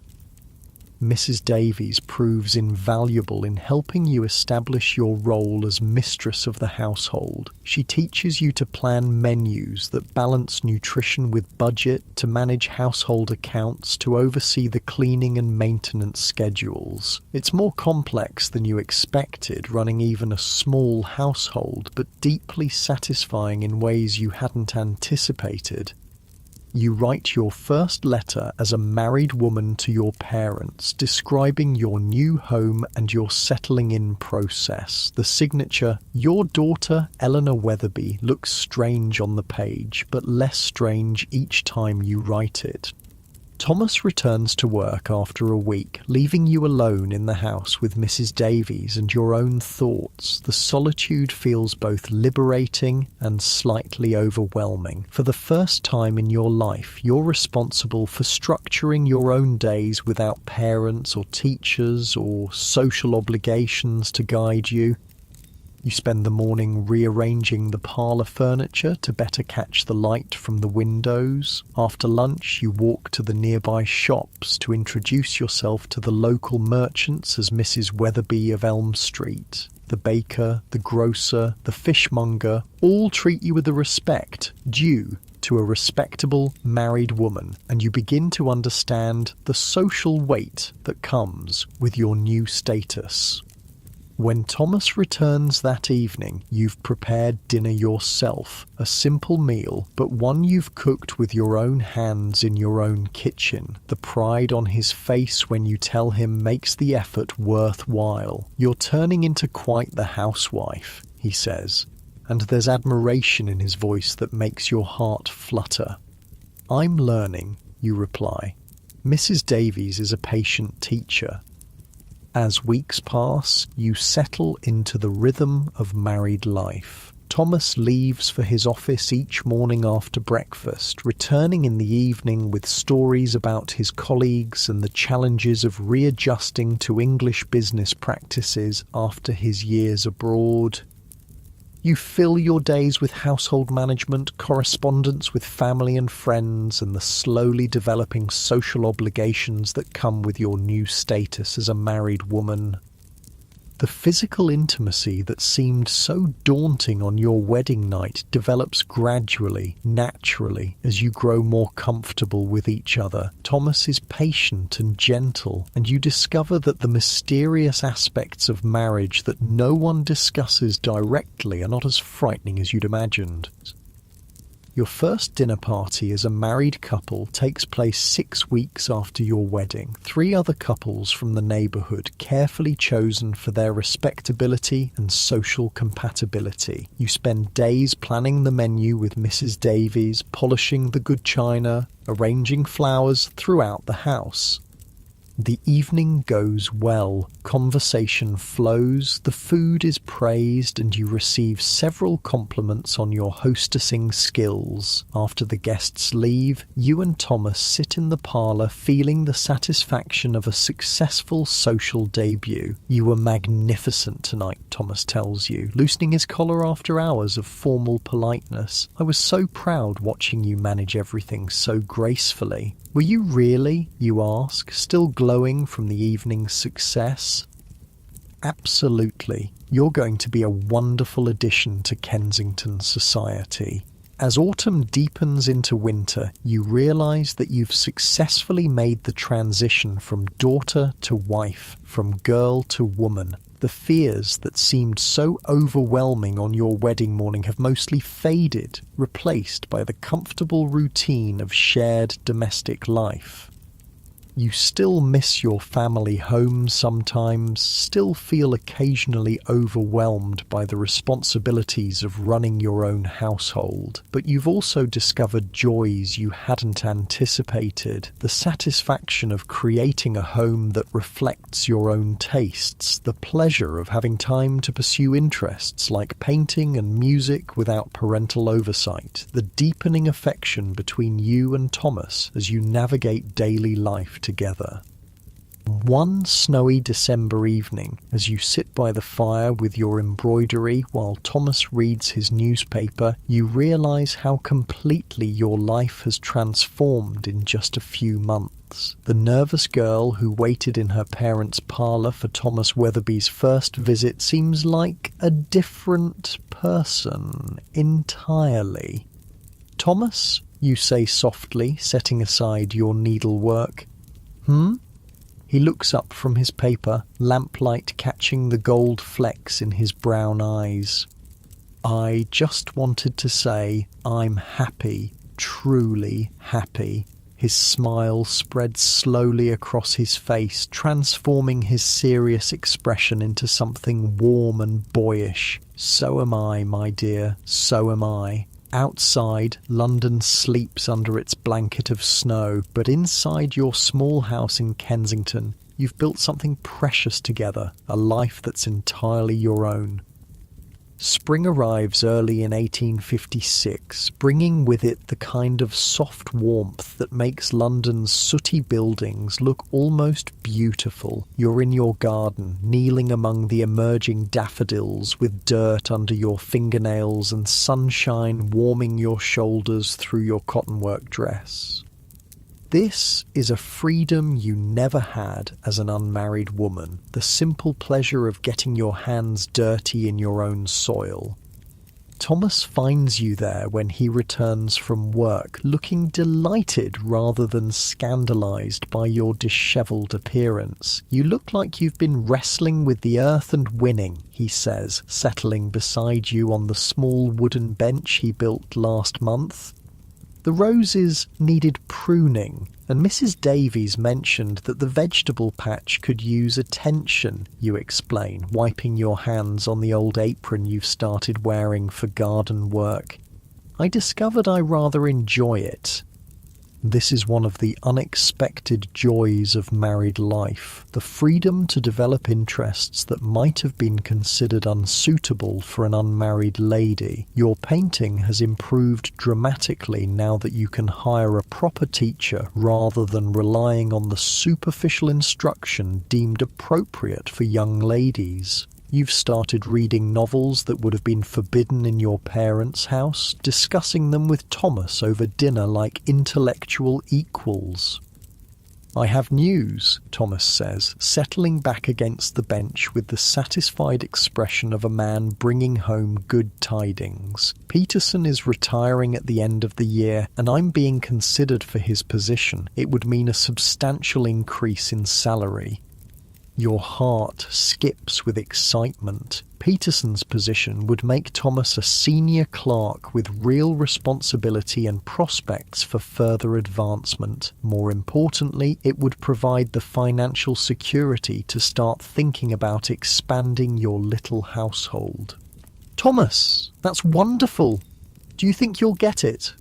Speaker 1: Mrs. Davies proves invaluable in helping you establish your role as mistress of the household. She teaches you to plan menus that balance nutrition with budget, to manage household accounts, to oversee the cleaning and maintenance schedules. It's more complex than you expected, running even a small household, but deeply satisfying in ways you hadn't anticipated. You write your first letter as a married woman to your parents, describing your new home and your settling in process. The signature, "Your daughter, Eleanor Weatherby," looks strange on the page, but less strange each time you write it. Thomas returns to work after a week, leaving you alone in the house with Mrs. Davies and your own thoughts. The solitude feels both liberating and slightly overwhelming. For the first time in your life, you're responsible for structuring your own days without parents or teachers or social obligations to guide you. You spend the morning rearranging the parlour furniture to better catch the light from the windows. After lunch, you walk to the nearby shops to introduce yourself to the local merchants as Mrs. Weatherby of Elm Street. The baker, the grocer, the fishmonger all treat you with the respect due to a respectable married woman, and you begin to understand the social weight that comes with your new status. When Thomas returns that evening, you've prepared dinner yourself, a simple meal, but one you've cooked with your own hands in your own kitchen. The pride on his face when you tell him makes the effort worthwhile. "You're turning into quite the housewife," he says, and there's admiration in his voice that makes your heart flutter. "I'm learning," you reply. Mrs. Davies is a patient teacher. As weeks pass, you settle into the rhythm of married life. Thomas leaves for his office each morning after breakfast, returning in the evening with stories about his colleagues and the challenges of readjusting to English business practices after his years abroad. You fill your days with household management, correspondence with family and friends, and the slowly developing social obligations that come with your new status as a married woman. The physical intimacy that seemed so daunting on your wedding night develops gradually, naturally, as you grow more comfortable with each other. Thomas is patient and gentle, and you discover that the mysterious aspects of marriage that no one discusses directly are not as frightening as you'd imagined. Your first dinner party as a married couple takes place 6 weeks after your wedding. 3 other couples from the neighbourhood, carefully chosen for their respectability and social compatibility. You spend days planning the menu with Mrs. Davies, polishing the good china, arranging flowers throughout the house. The evening goes well, conversation flows, the food is praised, and you receive several compliments on your hostessing skills. After the guests leave, you and Thomas sit in the parlour feeling the satisfaction of a successful social debut. "You were magnificent tonight," Thomas tells you, loosening his collar after hours of formal politeness. "I was so proud watching you manage everything so gracefully." "Were you really?" you ask, still glowing from the evening's success. "Absolutely. You're going to be a wonderful addition to Kensington society." As autumn deepens into winter, you realise that you've successfully made the transition from daughter to wife, from girl to woman. The fears that seemed so overwhelming on your wedding morning have mostly faded, replaced by the comfortable routine of shared domestic life. You still miss your family home sometimes, still feel occasionally overwhelmed by the responsibilities of running your own household, but you've also discovered joys you hadn't anticipated. The satisfaction of creating a home that reflects your own tastes, the pleasure of having time to pursue interests like painting and music without parental oversight, the deepening affection between you and Thomas as you navigate daily life together. One snowy December evening, as you sit by the fire with your embroidery while Thomas reads his newspaper, you realise how completely your life has transformed in just a few months. The nervous girl who waited in her parents' parlour for Thomas Weatherby's first visit seems like a different person entirely. "Thomas," you say softly, setting aside your needlework. He looks up from his paper, lamplight catching the gold flecks in his brown eyes. "I just wanted to say I'm happy, truly happy." His smile spreads slowly across his face, transforming his serious expression into something warm and boyish. "So am I, my dear, so am I." Outside, London sleeps under its blanket of snow, but inside your small house in Kensington, you've built something precious together, a life that's entirely your own. Spring arrives early in 1856, bringing with it the kind of soft warmth that makes London's sooty buildings look almost beautiful. You're in your garden, kneeling among the emerging daffodils with dirt under your fingernails and sunshine warming your shoulders through your cottonwork dress. This is a freedom you never had as an unmarried woman, the simple pleasure of getting your hands dirty in your own soil. Thomas finds you there when he returns from work, looking delighted rather than scandalised by your dishevelled appearance. "You look like you've been wrestling with the earth and winning," he says, settling beside you on the small wooden bench he built last month. "The roses needed pruning, and Mrs. Davies mentioned that the vegetable patch could use attention," you explain, wiping your hands on the old apron you've started wearing for garden work. "I discovered I rather enjoy it." This is one of the unexpected joys of married life, the freedom to develop interests that might have been considered unsuitable for an unmarried lady. Your painting has improved dramatically now that you can hire a proper teacher rather than relying on the superficial instruction deemed appropriate for young ladies. You've started reading novels that would have been forbidden in your parents' house, discussing them with Thomas over dinner like intellectual equals. "I have news," Thomas says, settling back against the bench with the satisfied expression of a man bringing home good tidings. "Peterson is retiring at the end of the year, and I'm being considered for his position. It would mean a substantial increase in salary." Your heart skips with excitement. Peterson's position would make Thomas a senior clerk with real responsibility and prospects for further advancement. More importantly, it would provide the financial security to start thinking about expanding your little household. "Thomas, that's wonderful. Do you think you'll get it?"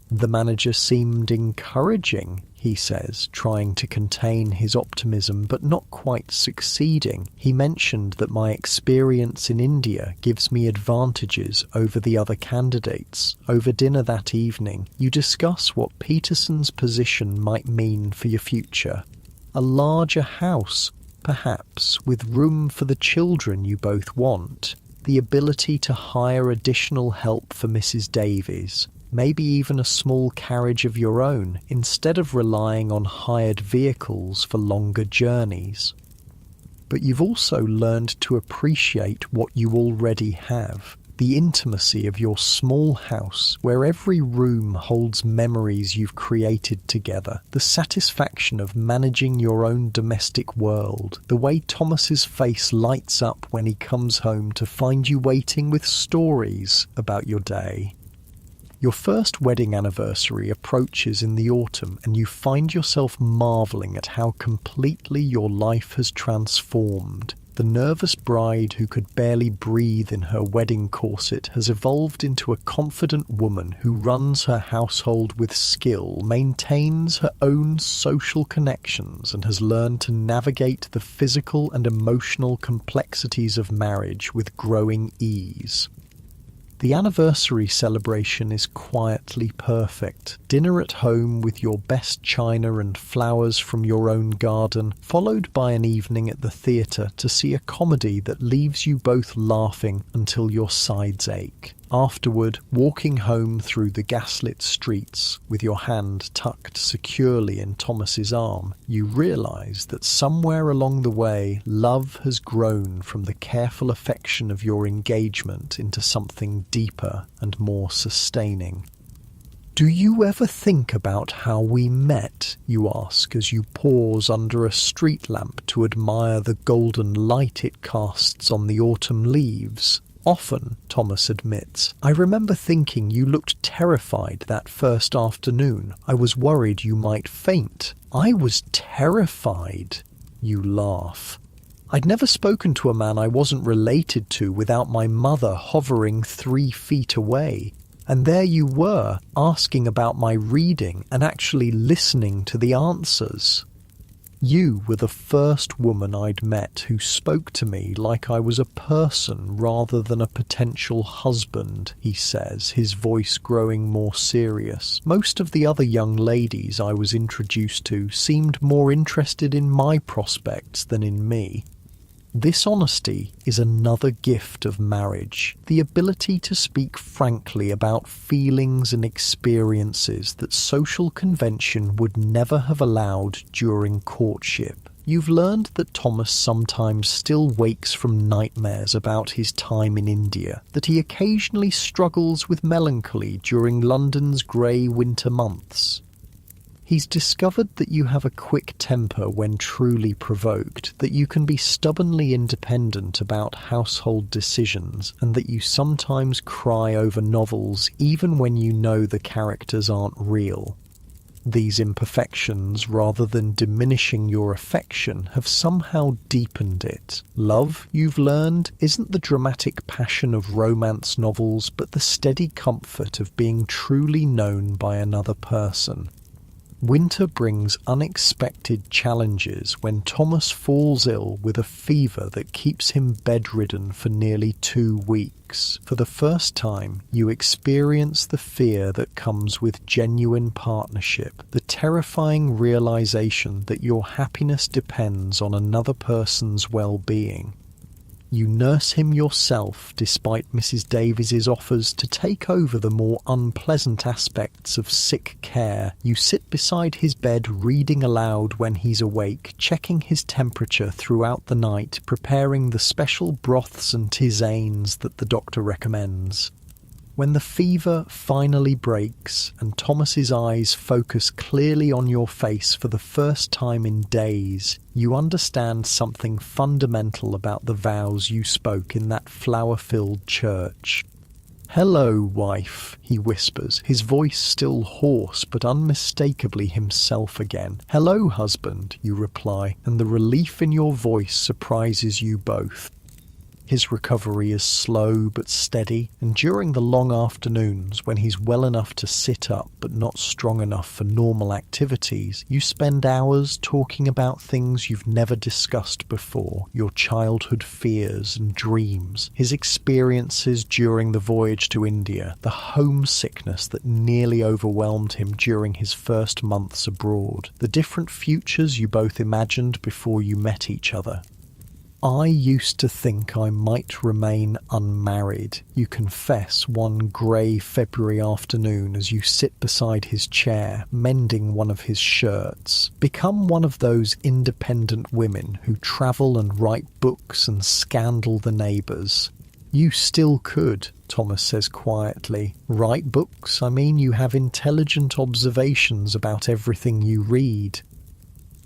Speaker 1: The manager seemed encouraging, he says, trying to contain his optimism but not quite succeeding. "He mentioned that my experience in India gives me advantages over the other candidates." Over dinner that evening, you discuss what Peterson's position might mean for your future. A larger house, perhaps, with room for the children you both want. The ability to hire additional help for Mrs. Davies. Maybe even a small carriage of your own, instead of relying on hired vehicles for longer journeys. But you've also learned to appreciate what you already have. The intimacy of your small house, where every room holds memories you've created together. The satisfaction of managing your own domestic world. The way Thomas's face lights up when he comes home to find you waiting with stories about your day. Your first wedding anniversary approaches in the autumn, and you find yourself marvelling at how completely your life has transformed. The nervous bride who could barely breathe in her wedding corset has evolved into a confident woman who runs her household with skill, maintains her own social connections, and has learned to navigate the physical and emotional complexities of marriage with growing ease. The anniversary celebration is quietly perfect. Dinner at home with your best china and flowers from your own garden, followed by an evening at the theatre to see a comedy that leaves you both laughing until your sides ache. Afterward, walking home through the gaslit streets with your hand tucked securely in Thomas's arm, you realise that somewhere along the way, love has grown from the careful affection of your engagement into something deeper and more sustaining. "Do you ever think about how we met?" you ask as you pause under a street lamp to admire the golden light it casts on the autumn leaves. "Often," Thomas admits. "I remember thinking you looked terrified that first afternoon. I was worried you might faint." "I was terrified," you laugh. "I'd never spoken to a man I wasn't related to without my mother hovering 3 feet away. And there you were, asking about my reading and actually listening to the answers. You were the first woman I'd met who spoke to me like I was a person rather than a potential husband," he says, his voice growing more serious. "Most of the other young ladies I was introduced to seemed more interested in my prospects than in me." This honesty is another gift of marriage, the ability to speak frankly about feelings and experiences that social convention would never have allowed during courtship. You've learned that Thomas sometimes still wakes from nightmares about his time in India, that he occasionally struggles with melancholy during London's grey winter months. He's discovered that you have a quick temper when truly provoked, that you can be stubbornly independent about household decisions, and that you sometimes cry over novels even when you know the characters aren't real. These imperfections, rather than diminishing your affection, have somehow deepened it. Love, you've learned, isn't the dramatic passion of romance novels, but the steady comfort of being truly known by another person. Winter brings unexpected challenges when Thomas falls ill with a fever that keeps him bedridden for nearly 2 weeks. For the first time, you experience the fear that comes with genuine partnership, the terrifying realization that your happiness depends on another person's well-being. You nurse him yourself despite Mrs. Davies's offers to take over the more unpleasant aspects of sick care. You sit beside his bed reading aloud when he's awake, checking his temperature throughout the night, preparing the special broths and tisanes that the doctor recommends. When the fever finally breaks and Thomas's eyes focus clearly on your face for the first time in days, you understand something fundamental about the vows you spoke in that flower-filled church. "Hello, wife," he whispers, his voice still hoarse but unmistakably himself again. "Hello, husband," you reply, and the relief in your voice surprises you both. His recovery is slow but steady, and during the long afternoons when he's well enough to sit up but not strong enough for normal activities, you spend hours talking about things you've never discussed before, your childhood fears and dreams, his experiences during the voyage to India, the homesickness that nearly overwhelmed him during his first months abroad, the different futures you both imagined before you met each other. "I used to think I might remain unmarried," you confess one grey February afternoon as you sit beside his chair, mending one of his shirts. "Become one of those independent women who travel and write books and scandal the neighbours." "You still could," Thomas says quietly. "Write books? I mean, you have intelligent observations about everything you read."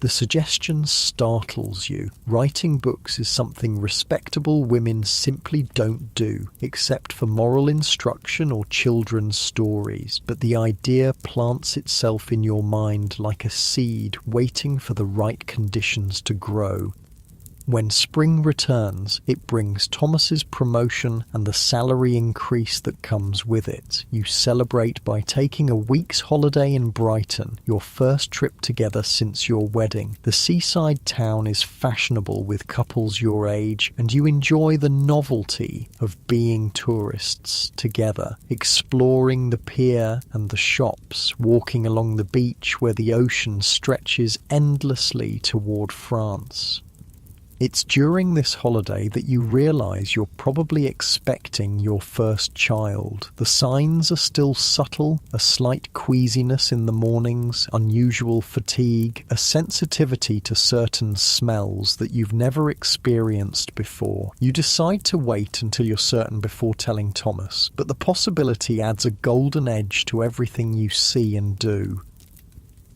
Speaker 1: The suggestion startles you. Writing books is something respectable women simply don't do, except for moral instruction or children's stories, but the idea plants itself in your mind like a seed waiting for the right conditions to grow. When spring returns, it brings Thomas's promotion and the salary increase that comes with it. You celebrate by taking a week's holiday in Brighton, your first trip together since your wedding. The seaside town is fashionable with couples your age, and you enjoy the novelty of being tourists together, exploring the pier and the shops, walking along the beach where the ocean stretches endlessly toward France. It's during this holiday that you realise you're probably expecting your first child. The signs are still subtle: a slight queasiness in the mornings, unusual fatigue, a sensitivity to certain smells that you've never experienced before. You decide to wait until you're certain before telling Thomas, but the possibility adds a golden edge to everything you see and do.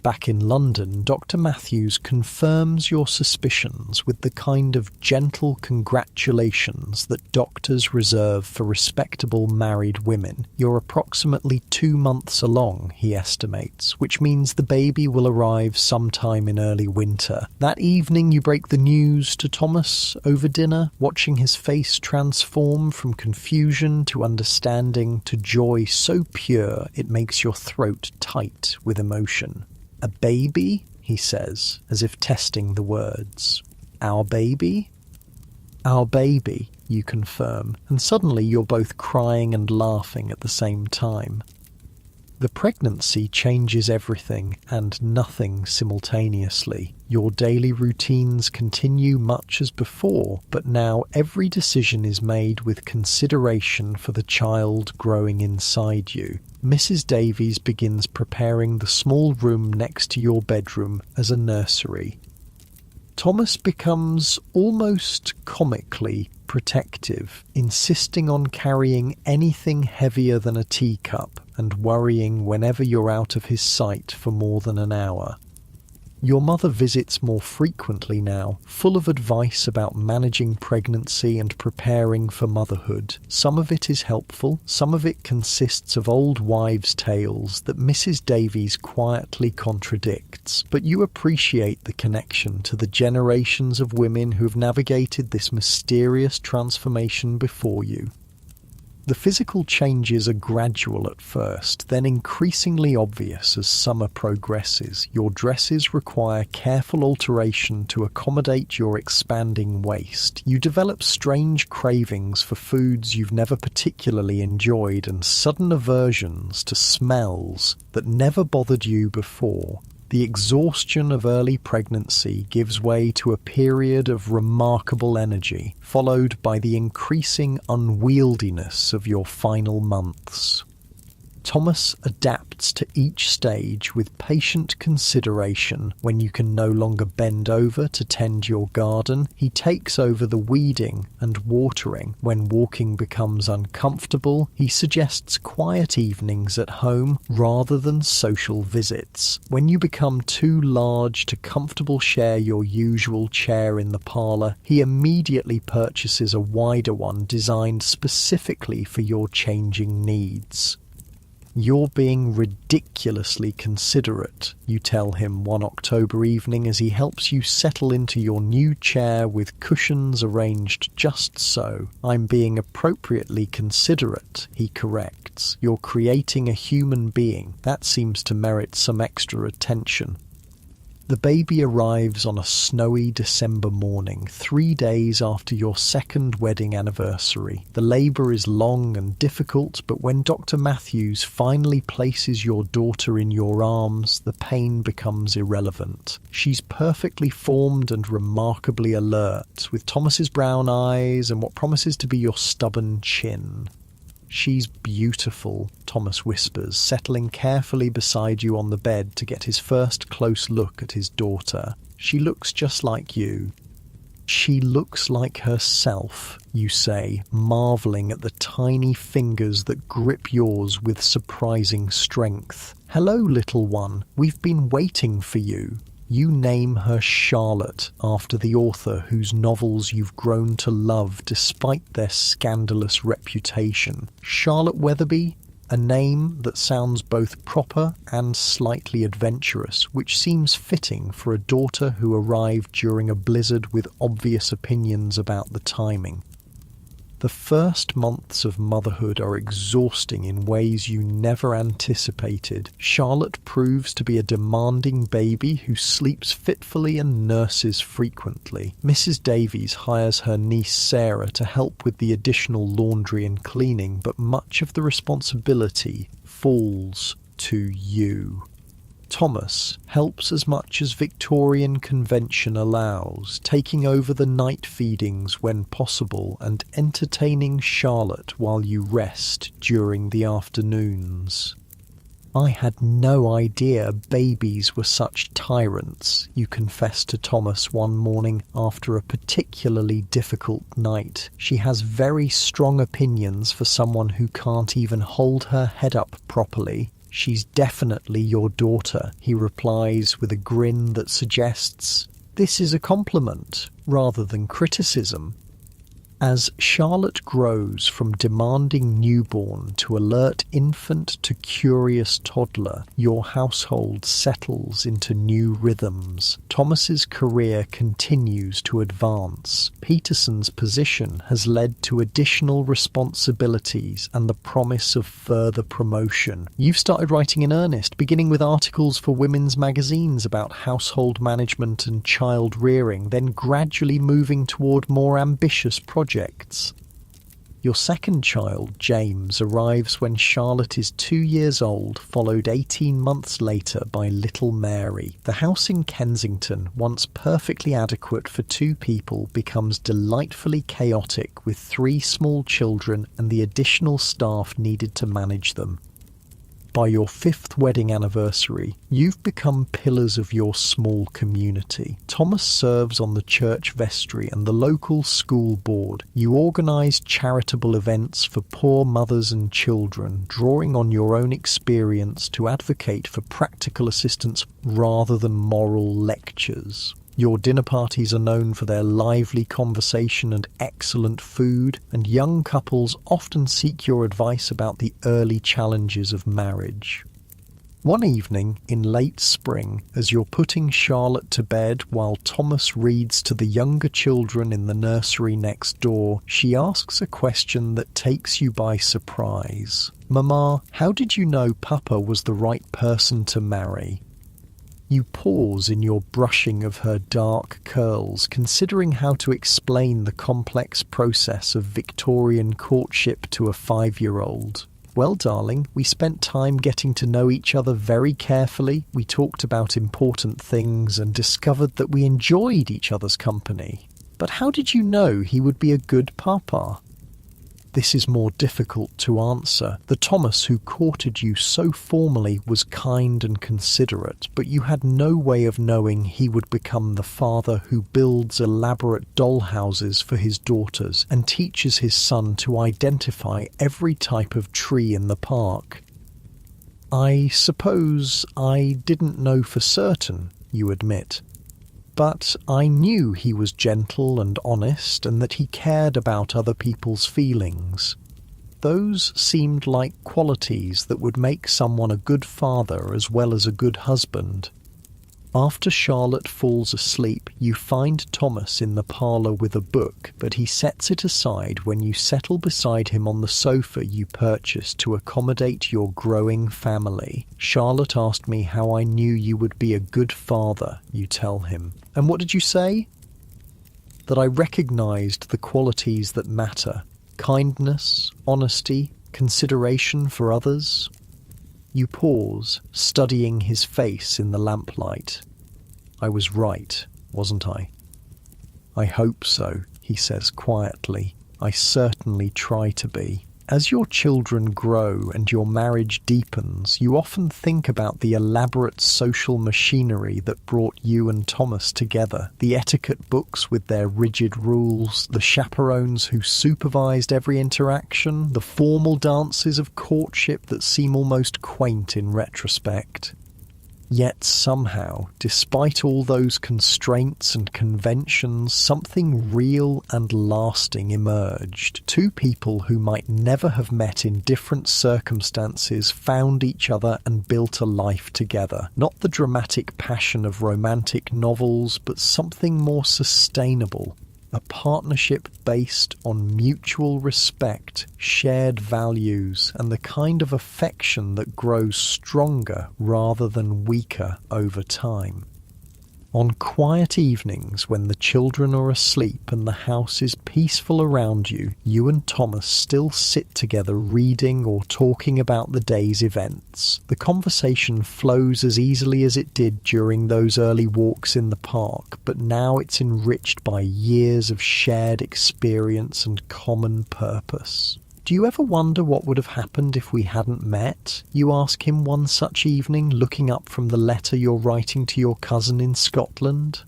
Speaker 1: Back in London, Dr. Matthews confirms your suspicions with the kind of gentle congratulations that doctors reserve for respectable married women. You're approximately 2 months along, he estimates, which means the baby will arrive sometime in early winter. That evening you break the news to Thomas over dinner, watching his face transform from confusion to understanding to joy so pure it makes your throat tight with emotion. "A baby?" he says, as if testing the words. "Our baby?" "Our baby," you confirm, and suddenly you're both crying and laughing at the same time. The pregnancy changes everything and nothing simultaneously. Your daily routines continue much as before, but now every decision is made with consideration for the child growing inside you. Mrs. Davies begins preparing the small room next to your bedroom as a nursery. Thomas becomes almost comically protective, insisting on carrying anything heavier than a teacup and worrying whenever you're out of his sight for more than an hour. Your mother visits more frequently now, full of advice about managing pregnancy and preparing for motherhood. Some of it is helpful, some of it consists of old wives' tales that Mrs. Davies quietly contradicts, but you appreciate the connection to the generations of women who have navigated this mysterious transformation before you. The physical changes are gradual at first, then increasingly obvious as summer progresses. Your dresses require careful alteration to accommodate your expanding waist. You develop strange cravings for foods you've never particularly enjoyed and sudden aversions to smells that never bothered you before. The exhaustion of early pregnancy gives way to a period of remarkable energy, followed by the increasing unwieldiness of your final months. Thomas adapts to each stage with patient consideration. When you can no longer bend over to tend your garden, he takes over the weeding and watering. When walking becomes uncomfortable, he suggests quiet evenings at home rather than social visits. When you become too large to comfortably share your usual chair in the parlour, he immediately purchases a wider one designed specifically for your changing needs. "You're being ridiculously considerate," you tell him one October evening as he helps you settle into your new chair with cushions arranged just so. "I'm being appropriately considerate," he corrects. "You're creating a human being. That seems to merit some extra attention." The baby arrives on a snowy December morning, 3 days after your second wedding anniversary. The labour is long and difficult, but when Dr. Matthews finally places your daughter in your arms, the pain becomes irrelevant. She's perfectly formed and remarkably alert, with Thomas's brown eyes and what promises to be your stubborn chin. "She's beautiful," Thomas whispers, settling carefully beside you on the bed to get his first close look at his daughter. "She looks just like you." "She looks like herself," you say, marvelling at the tiny fingers that grip yours with surprising strength. "Hello, little one. We've been waiting for you." You name her Charlotte, after the author whose novels you've grown to love despite their scandalous reputation. Charlotte Weatherby? a name that sounds both proper and slightly adventurous, which seems fitting for a daughter who arrived during a blizzard with obvious opinions about the timing. The first months of motherhood are exhausting in ways you never anticipated. Charlotte proves to be a demanding baby who sleeps fitfully and nurses frequently. Mrs. Davies hires her niece Sarah to help with the additional laundry and cleaning, but much of the responsibility falls to you. Thomas helps as much as Victorian convention allows, taking over the night feedings when possible and entertaining Charlotte while you rest during the afternoons. "I had no idea babies were such tyrants," you confess to Thomas one morning after a particularly difficult night. "She has very strong opinions for someone who can't even hold her head up properly." "She's definitely your daughter," he replies with a grin that suggests this is a compliment rather than criticism. As Charlotte grows from demanding newborn to alert infant to curious toddler, your household settles into new rhythms. Thomas's career continues to advance. Peterson's position has led to additional responsibilities and the promise of further promotion. You've started writing in earnest, beginning with articles for women's magazines about household management and child rearing, then gradually moving toward more ambitious projects. Your second child, James, arrives when Charlotte is 2 years old, followed 18 months later by little Mary. The house in Kensington, once perfectly adequate for 2 people, becomes delightfully chaotic with 3 small children and the additional staff needed to manage them. By your 5th wedding anniversary, you've become pillars of your small community. Thomas serves on the church vestry and the local school board. You organise charitable events for poor mothers and children, drawing on your own experience to advocate for practical assistance rather than moral lectures. Your dinner parties are known for their lively conversation and excellent food, and young couples often seek your advice about the early challenges of marriage. One evening in late spring, as you're putting Charlotte to bed while Thomas reads to the younger children in the nursery next door, she asks a question that takes you by surprise. "Mama, how did you know Papa was the right person to marry?" You pause in your brushing of her dark curls, considering how to explain the complex process of Victorian courtship to a 5-year-old. "Well, darling, we spent time getting to know each other very carefully. We talked about important things and discovered that we enjoyed each other's company. But how did you know he would be a good papa?" This is more difficult to answer. The Thomas who courted you so formally was kind and considerate, but you had no way of knowing he would become the father who builds elaborate dollhouses for his daughters and teaches his son to identify every type of tree in the park. "I suppose I didn't know for certain," you admit. "But I knew he was gentle and honest and that he cared about other people's feelings. Those seemed like qualities that would make someone a good father as well as a good husband." After Charlotte falls asleep, you find Thomas in the parlour with a book, but he sets it aside when you settle beside him on the sofa you purchased to accommodate your growing family. "Charlotte asked me how I knew you would be a good father," you tell him. "And what did you say?" "That I recognised the qualities that matter: kindness, honesty, consideration for others." You pause, studying his face in the lamplight. "I was right, wasn't I?" "I hope so," he says quietly. "I certainly try to be." As your children grow and your marriage deepens, you often think about the elaborate social machinery that brought you and Thomas together. The etiquette books with their rigid rules, the chaperones who supervised every interaction, the formal dances of courtship that seem almost quaint in retrospect. Yet somehow, despite all those constraints and conventions, something real and lasting emerged. Two people who might never have met in different circumstances found each other and built a life together. Not the dramatic passion of romantic novels, but something more sustainable. A partnership based on mutual respect, shared values, and the kind of affection that grows stronger rather than weaker over time. On quiet evenings when the children are asleep and the house is peaceful around you, you and Thomas still sit together reading or talking about the day's events. The conversation flows as easily as it did during those early walks in the park, but now it's enriched by years of shared experience and common purpose. "Do you ever wonder what would have happened if we hadn't met?" you ask him one such evening, looking up from the letter you're writing to your cousin in Scotland.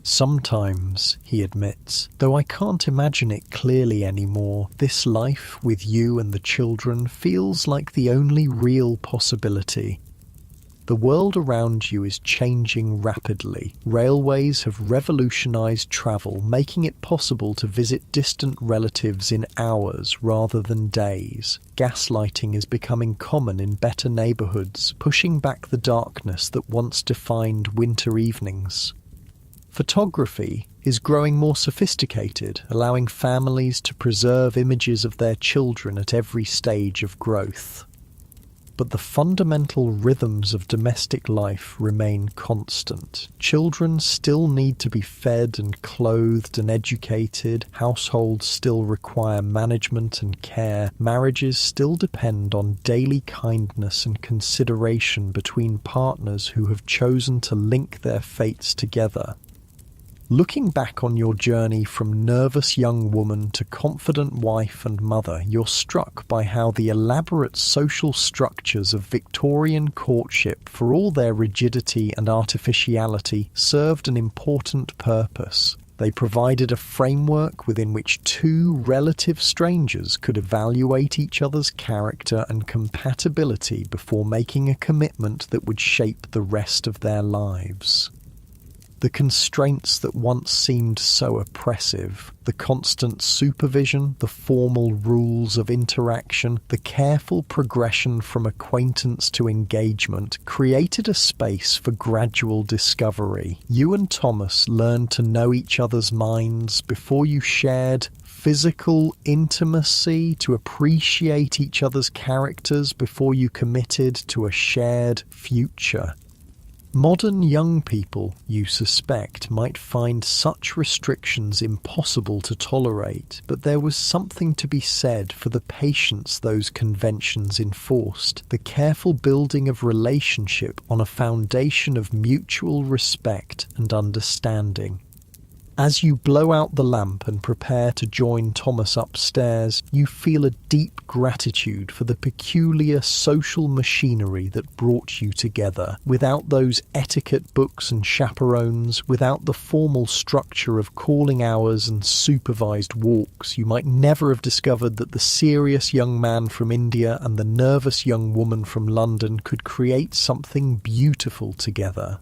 Speaker 1: "Sometimes," he admits, "though I can't imagine it clearly anymore. This life with you and the children feels like the only real possibility." The world around you is changing rapidly. Railways have revolutionized travel, making it possible to visit distant relatives in hours rather than days. Gaslighting is becoming common in better neighborhoods, pushing back the darkness that once defined winter evenings. Photography is growing more sophisticated, allowing families to preserve images of their children at every stage of growth. But the fundamental rhythms of domestic life remain constant. Children still need to be fed and clothed and educated. Households still require management and care. Marriages still depend on daily kindness and consideration between partners who have chosen to link their fates together. Looking back on your journey from nervous young woman to confident wife and mother, you're struck by how the elaborate social structures of Victorian courtship, for all their rigidity and artificiality, served an important purpose. They provided a framework within which two relative strangers could evaluate each other's character and compatibility before making a commitment that would shape the rest of their lives. The constraints that once seemed so oppressive, the constant supervision, the formal rules of interaction, the careful progression from acquaintance to engagement, created a space for gradual discovery. You and Thomas learned to know each other's minds before you shared physical intimacy, to appreciate each other's characters before you committed to a shared future. Modern young people, you suspect, might find such restrictions impossible to tolerate, but there was something to be said for the patience those conventions enforced, the careful building of relationship on a foundation of mutual respect and understanding. As you blow out the lamp and prepare to join Thomas upstairs, you feel a deep gratitude for the peculiar social machinery that brought you together. Without those etiquette books and chaperones, without the formal structure of calling hours and supervised walks, you might never have discovered that the serious young man from India and the nervous young woman from London could create something beautiful together.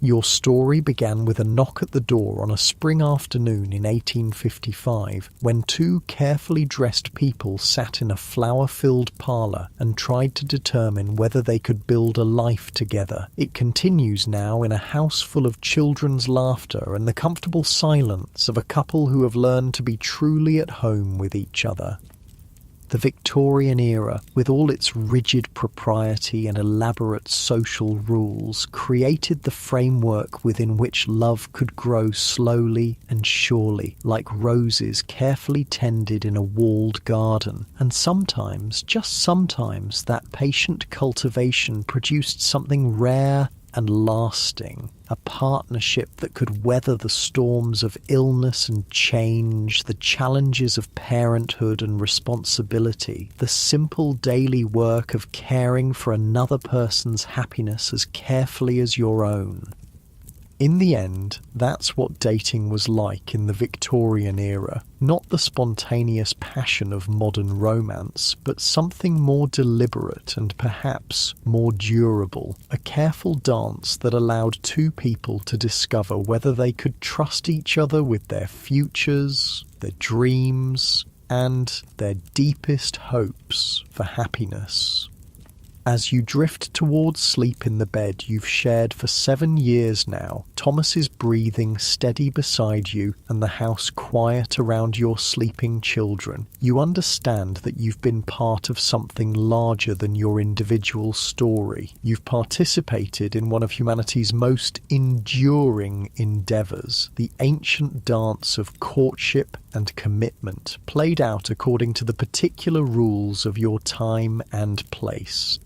Speaker 1: Your story began with a knock at the door on a spring afternoon in 1855, when two carefully dressed people sat in a flower-filled parlour and tried to determine whether they could build a life together. It continues now in a house full of children's laughter and the comfortable silence of a couple who have learned to be truly at home with each other. The Victorian era, with all its rigid propriety and elaborate social rules, created the framework within which love could grow slowly and surely, like roses carefully tended in a walled garden. And sometimes, just sometimes, that patient cultivation produced something rare and lasting, a partnership that could weather the storms of illness and change, the challenges of parenthood and responsibility, the simple daily work of caring for another person's happiness as carefully as your own. In the end, that's what dating was like in the Victorian era. Not the spontaneous passion of modern romance, but something more deliberate and perhaps more durable. A careful dance that allowed two people to discover whether they could trust each other with their futures, their dreams, and their deepest hopes for happiness. As you drift towards sleep in the bed you've shared for 7 years now, Thomas's breathing steady beside you and the house quiet around your sleeping children, you understand that you've been part of something larger than your individual story. You've participated in one of humanity's most enduring endeavours, the ancient dance of courtship and commitment, played out according to the particular rules of your time and place.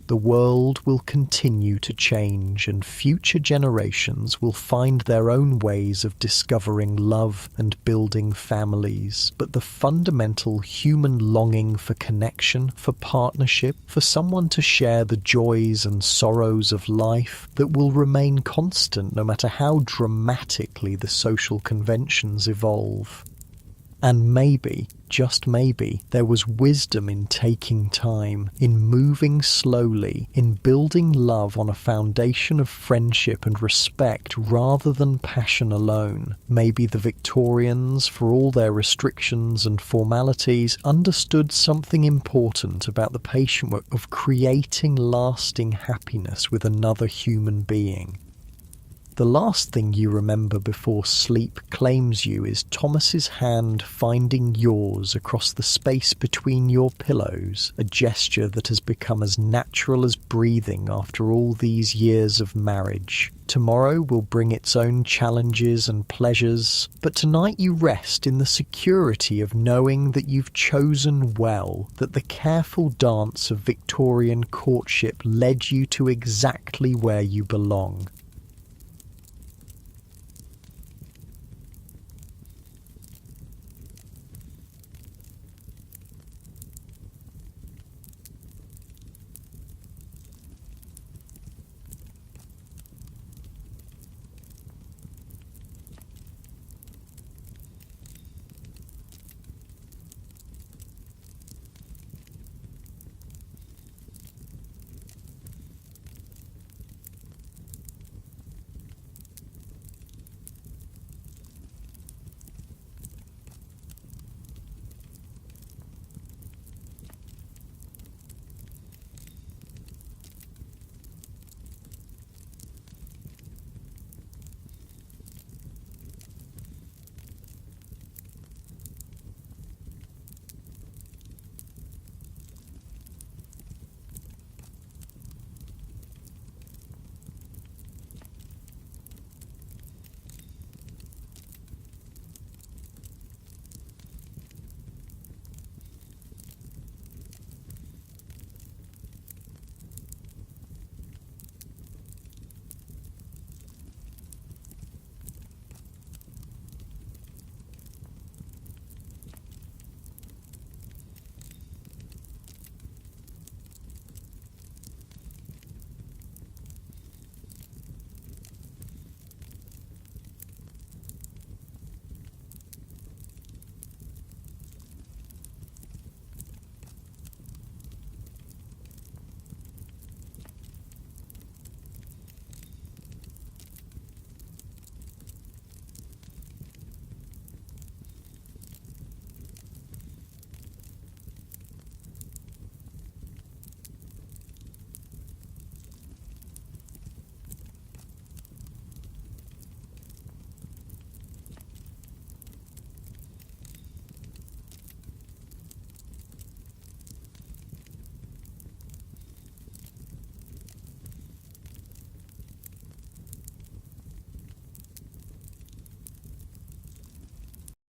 Speaker 1: The world will continue to change and future generations will find their own ways of discovering love and building families. But the fundamental human longing for connection, for partnership, for someone to share the joys and sorrows of life, that will remain constant no matter how dramatically the social conventions evolve. And maybe, just maybe, there was wisdom in taking time, in moving slowly, in building love on a foundation of friendship and respect rather than passion alone. Maybe the Victorians, for all their restrictions and formalities, understood something important about the patient work of creating lasting happiness with another human being. The last thing you remember before sleep claims you is Thomas's hand finding yours across the space between your pillows, a gesture that has become as natural as breathing after all these years of marriage. Tomorrow will bring its own challenges and pleasures, but tonight you rest in the security of knowing that you've chosen well, that the careful dance of Victorian courtship led you to exactly where you belong.